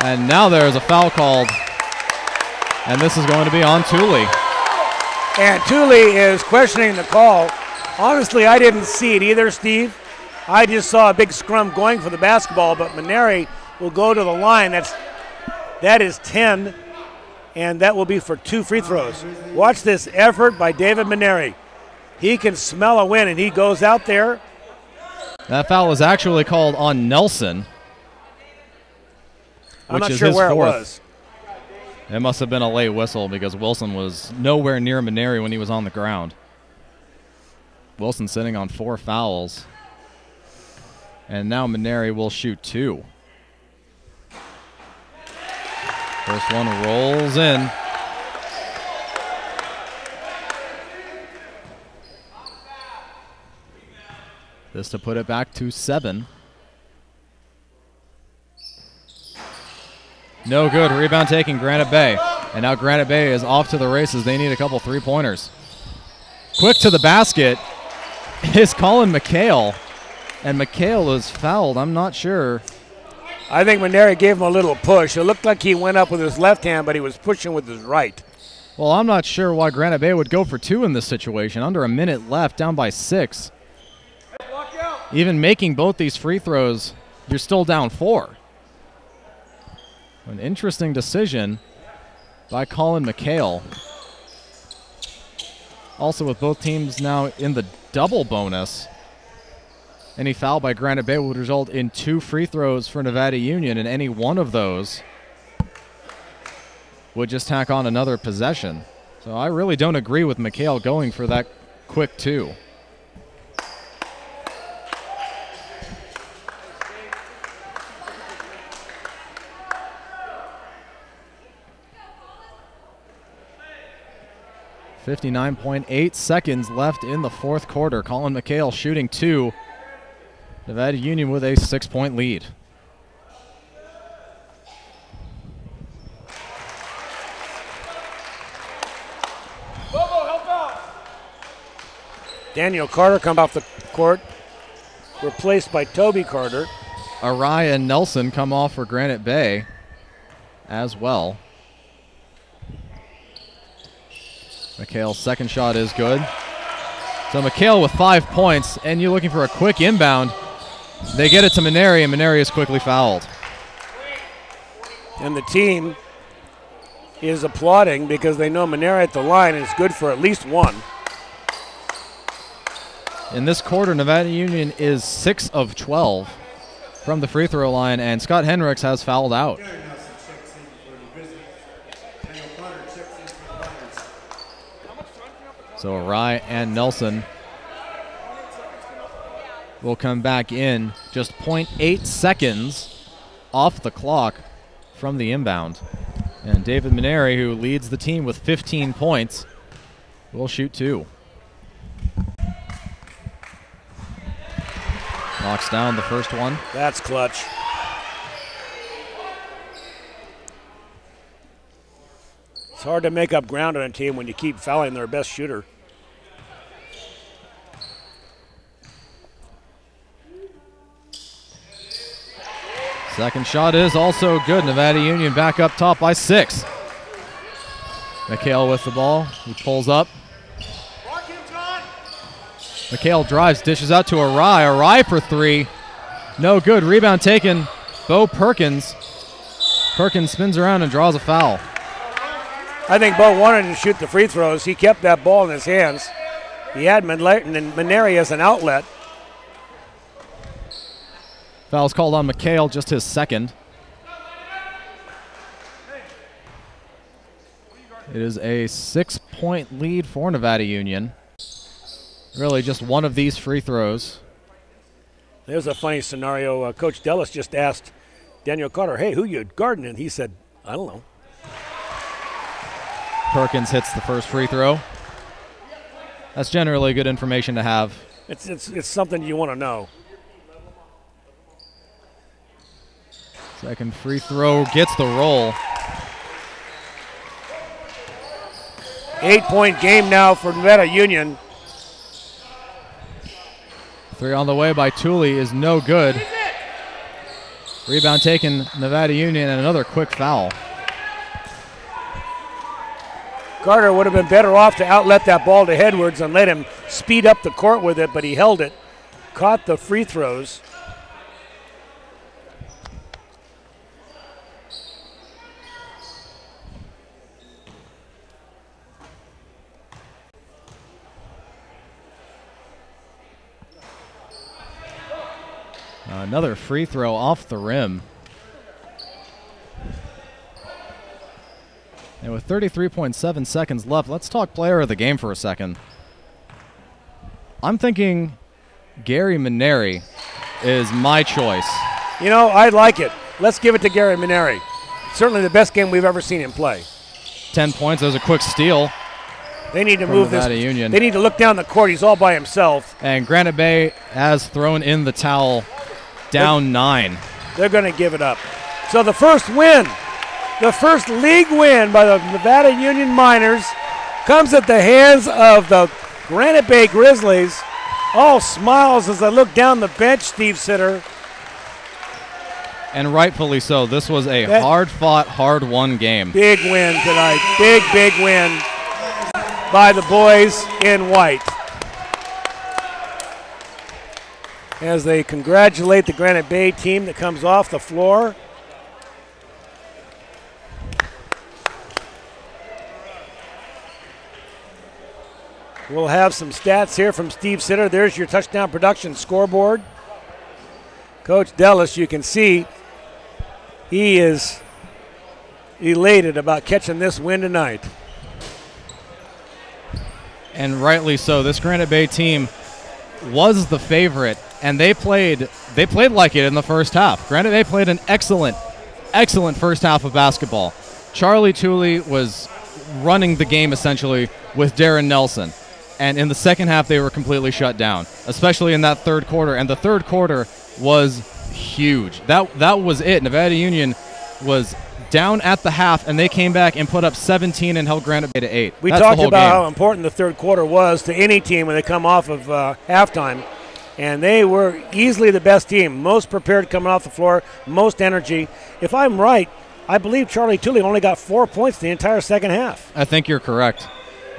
And now there is a foul called. And this is going to be on Thule. And Thule is questioning the call. Honestly, I didn't see it either, Steve. I just saw a big scrum going for the basketball, but Maneri will go to the line. That is 10, and that will be for 2 free throws. Watch this effort by David Maneri. He can smell a win, and he goes out there. That foul was actually called on Nelson. I'm not sure where it was. It must have been a late whistle because Wilson was nowhere near Maneri when he was on the ground. Wilson sitting on 4 fouls. And now Maneri will shoot 2. First one rolls in. This to put it back to 7. No good. Rebound taking Granite Bay. And now Granite Bay is off to the races. They need a couple three-pointers. Quick to the basket is Colin McHale. And McHale is fouled. I'm not sure. I think Maneri gave him a little push. It looked like he went up with his left hand, but he was pushing with his right. Well, I'm not sure why Granite Bay would go for 2 in this situation. Under a minute left, down by 6. even making both these free throws, you're still down 4. An interesting decision by Colin McHale. Also with both teams now in the double bonus, any foul by Granite Bay would result in 2 free throws for Nevada Union, and any one of those would just tack on another possession. So I really don't agree with McHale going for that quick 2. .8 seconds left in the fourth quarter. Colin McHale shooting 2. Nevada Union with a 6-point lead. Daniel Carter comes off the court, replaced by Toby Carter. Araya and Nelson come off for Granite Bay as well. McHale's second shot is good. So McHale with 5 points, and you're looking for a quick inbound. They get it to Maneri, and Maneri is quickly fouled. And the team is applauding because they know Maneri at the line is good for at least 1. In this quarter, Nevada Union is 6 of 12 from the free throw line, and Scott Henricks has fouled out. So Arai and Nelson will come back in. Just 0.8 seconds off the clock from the inbound. And David Maneri, who leads the team with 15 points, will shoot 2. Knocks down the first one. That's clutch. It's hard to make up ground on a team when you keep fouling their best shooter. Second shot is also good. Nevada Union back up top by 6. McHale with the ball. He pulls up. McHale drives, dishes out to Arai. Arai for 3. No good. Rebound taken. Bo Perkins. Perkins spins around and draws a foul. I think Bo wanted to shoot the free throws. He kept that ball in his hands. He had Maneri as an outlet. Foul's called on McHale, just his second. It is a 6-point lead for Nevada Union. Really just one of these free throws. There's a funny scenario. Coach Dellis just asked Daniel Carter, hey, who you guarding? And he said, I don't know. Perkins hits the first free throw. That's generally good information to have. It's something you want to know. Second free throw gets the roll. 8-point game now for Nevada Union. 3 on the way by Tooley is no good. Rebound taken, Nevada Union, and another quick foul. Carter would have been better off to outlet that ball to Edwards and let him speed up the court with it, but he held it, caught the free throws. Another free throw off the rim. And with 33.7 seconds left, let's talk player of the game for a second. I'm thinking Gary Maneri is my choice. You know, I like it. Let's give it to Gary Maneri. Certainly the best game we've ever seen him play. 10 points. There's a quick steal. They need to move this. Union. They need to look down the court. He's all by himself. And Granite Bay has thrown in the towel, down 9. They're going to give it up. So the first win, the first league win by the Nevada Union Miners comes at the hands of the Granite Bay Grizzlies. All smiles as I look down the bench, Steve Sitter. And rightfully so. This was a hard-fought, hard-won game. Big win tonight. Big win by the boys in white. as they congratulate the Granite Bay team that comes off the floor. We'll have some stats here from Steve Sitter. There's your touchdown production scoreboard. Coach Dellis, you can see he is elated about catching this win tonight. And rightly so. This Granite Bay team was the favorite, and they played like it in the first half. Granite Bay played an excellent first half of basketball. Charlie Tooley was running the game essentially with Darren Nelson. And in the second half, they were completely shut down, especially in that third quarter. And the third quarter was huge. That was it. Nevada Union was down at the half, and they came back and put up 17 and held Granite Bay to 8. We talked about how important the third quarter was to any team when they come off of halftime. And they were easily the best team, most prepared coming off the floor, most energy. If I'm right, I believe Charlie Tooley only got 4 points the entire second half. I think you're correct.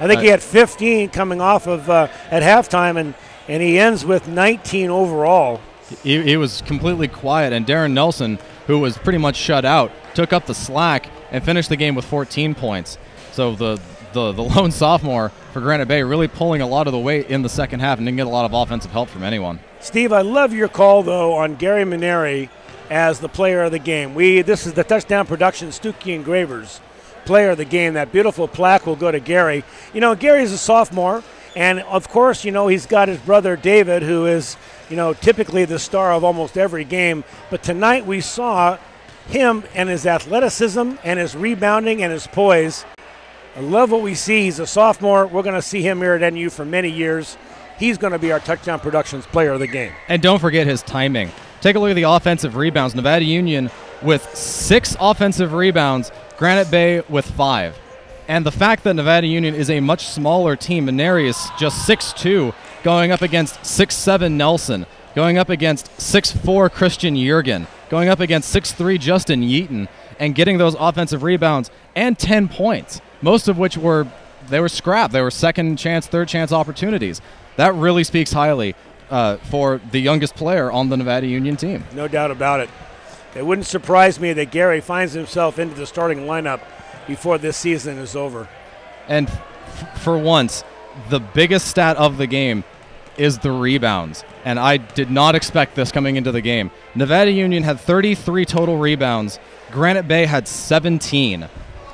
I think he had 15 coming off of at halftime, and he ends with 19 overall. He was completely quiet, and Darren Nelson, who was pretty much shut out, took up the slack and finished the game with 14 points. So the lone sophomore for Granite Bay really pulling a lot of the weight in the second half and didn't get a lot of offensive help from anyone. Steve, I love your call, though, on Gary Maneri as the player of the game. This is the Touchdown Production Stuckey Engravers player of the game. That beautiful plaque will go to Gary. You know, Gary's a sophomore, and of course, you know, he's got his brother David, who is, you know, typically the star of almost every game. But tonight we saw him and his athleticism and his rebounding and his poise. I love what we see. He's a sophomore. We're going to see him here at NU for many years. He's going to be our Touchdown Productions player of the game. And don't forget his timing. Take a look at the offensive rebounds. Nevada Union with 6 offensive rebounds, Granite Bay with 5. And the fact that Nevada Union is a much smaller team, Maneri is just 6'2", going up against 6'7" Nelson, going up against 6'4" Christian Jurgen, going up against 6'3" Justin Yeaton, and getting those offensive rebounds and 10 points, most of which were scrapped. They were second chance, third chance opportunities. That really speaks highly for the youngest player on the Nevada Union team. No doubt about it. It wouldn't surprise me that Gary finds himself into the starting lineup before this season is over. And for once, the biggest stat of the game is the rebounds. And I did not expect this coming into the game. Nevada Union had 33 total rebounds. Granite Bay had 17.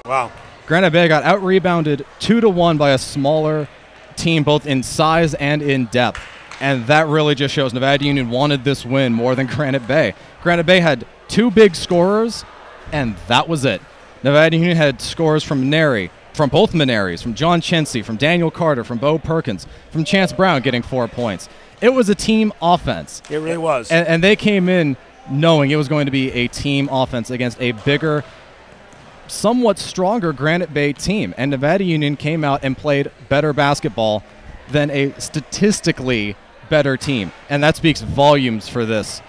Wow. Granite Bay got out-rebounded 2-1 by a smaller team, both in size and in depth. And that really just shows Nevada Union wanted this win more than Granite Bay. Granite Bay had 2 big scorers, and that was it. Nevada Union had scores from Maneri, from both Maneris, from John Chency, from Daniel Carter, from Bo Perkins, from Chance Brown getting 4 points. It was a team offense. It really was. And they came in knowing it was going to be a team offense against a bigger, somewhat stronger Granite Bay team. And Nevada Union came out and played better basketball than a statistically better team. And that speaks volumes for this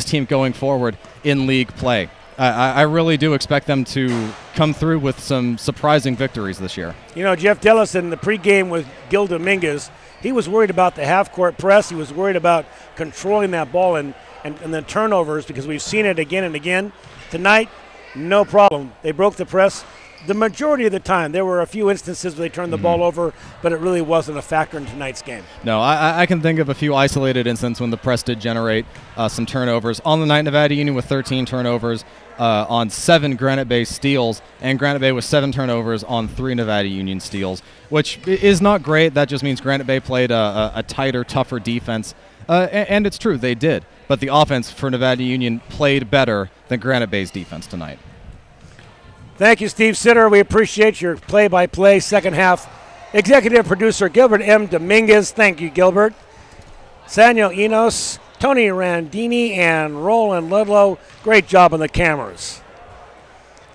team going forward in league play. I really do expect them to come through with some surprising victories this year. You know, Jeff Dellis in the pregame with Gil Dominguez, he was worried about the half-court press. He was worried about controlling that ball and the turnovers, because we've seen it again and again. Tonight, no problem. They broke the press the majority of the time. There were a few instances where they turned the ball over, but it really wasn't a factor in tonight's game. No, I can think of a few isolated instances when the press did generate some turnovers. On the night, Nevada Union with 13 turnovers on 7 Granite Bay steals, and Granite Bay with 7 turnovers on 3 Nevada Union steals, which is not great. That just means Granite Bay played a tighter, tougher defense. And it's true, they did. But the offense for Nevada Union played better than Granite Bay's defense tonight. Thank you, Steve Sitter. We appreciate your play-by-play second half. Executive producer Gilbert M. Dominguez. Thank you, Gilbert. Samuel Enos, Tony Randini, and Roland Ludlow. Great job on the cameras.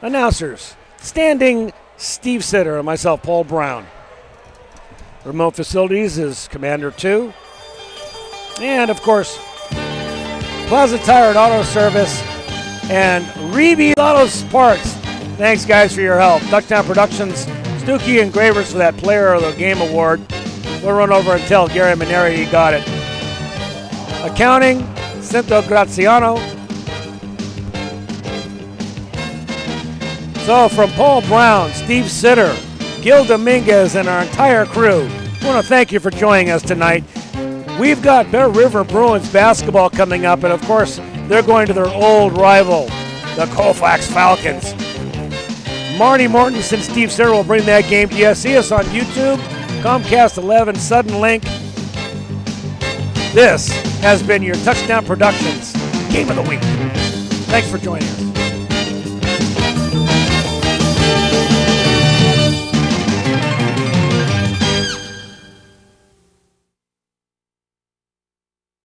Announcers, standing Steve Sitter and myself, Paul Brown. Remote facilities is Commander 2. And, of course, Plaza Tire and Auto Service and Reeby Auto Parts. Thanks, guys, for your help. Touchdown Productions, Stuckey Engravers for that Player of the Game award. We'll run over and tell Gary Maneri he got it. Accounting, Cinto Graziano. So from Paul Brown, Steve Sitter, Gil Dominguez, and our entire crew, I want to thank you for joining us tonight. We've got Bear River Bruins basketball coming up, and of course, they're going to their old rival, the Colfax Falcons. Marty Mortensen, Steve Sitter will bring that game to you. See us on YouTube, Comcast 11, Sudden Link. This has been your Touchdown Productions Game of the Week. Thanks for joining us.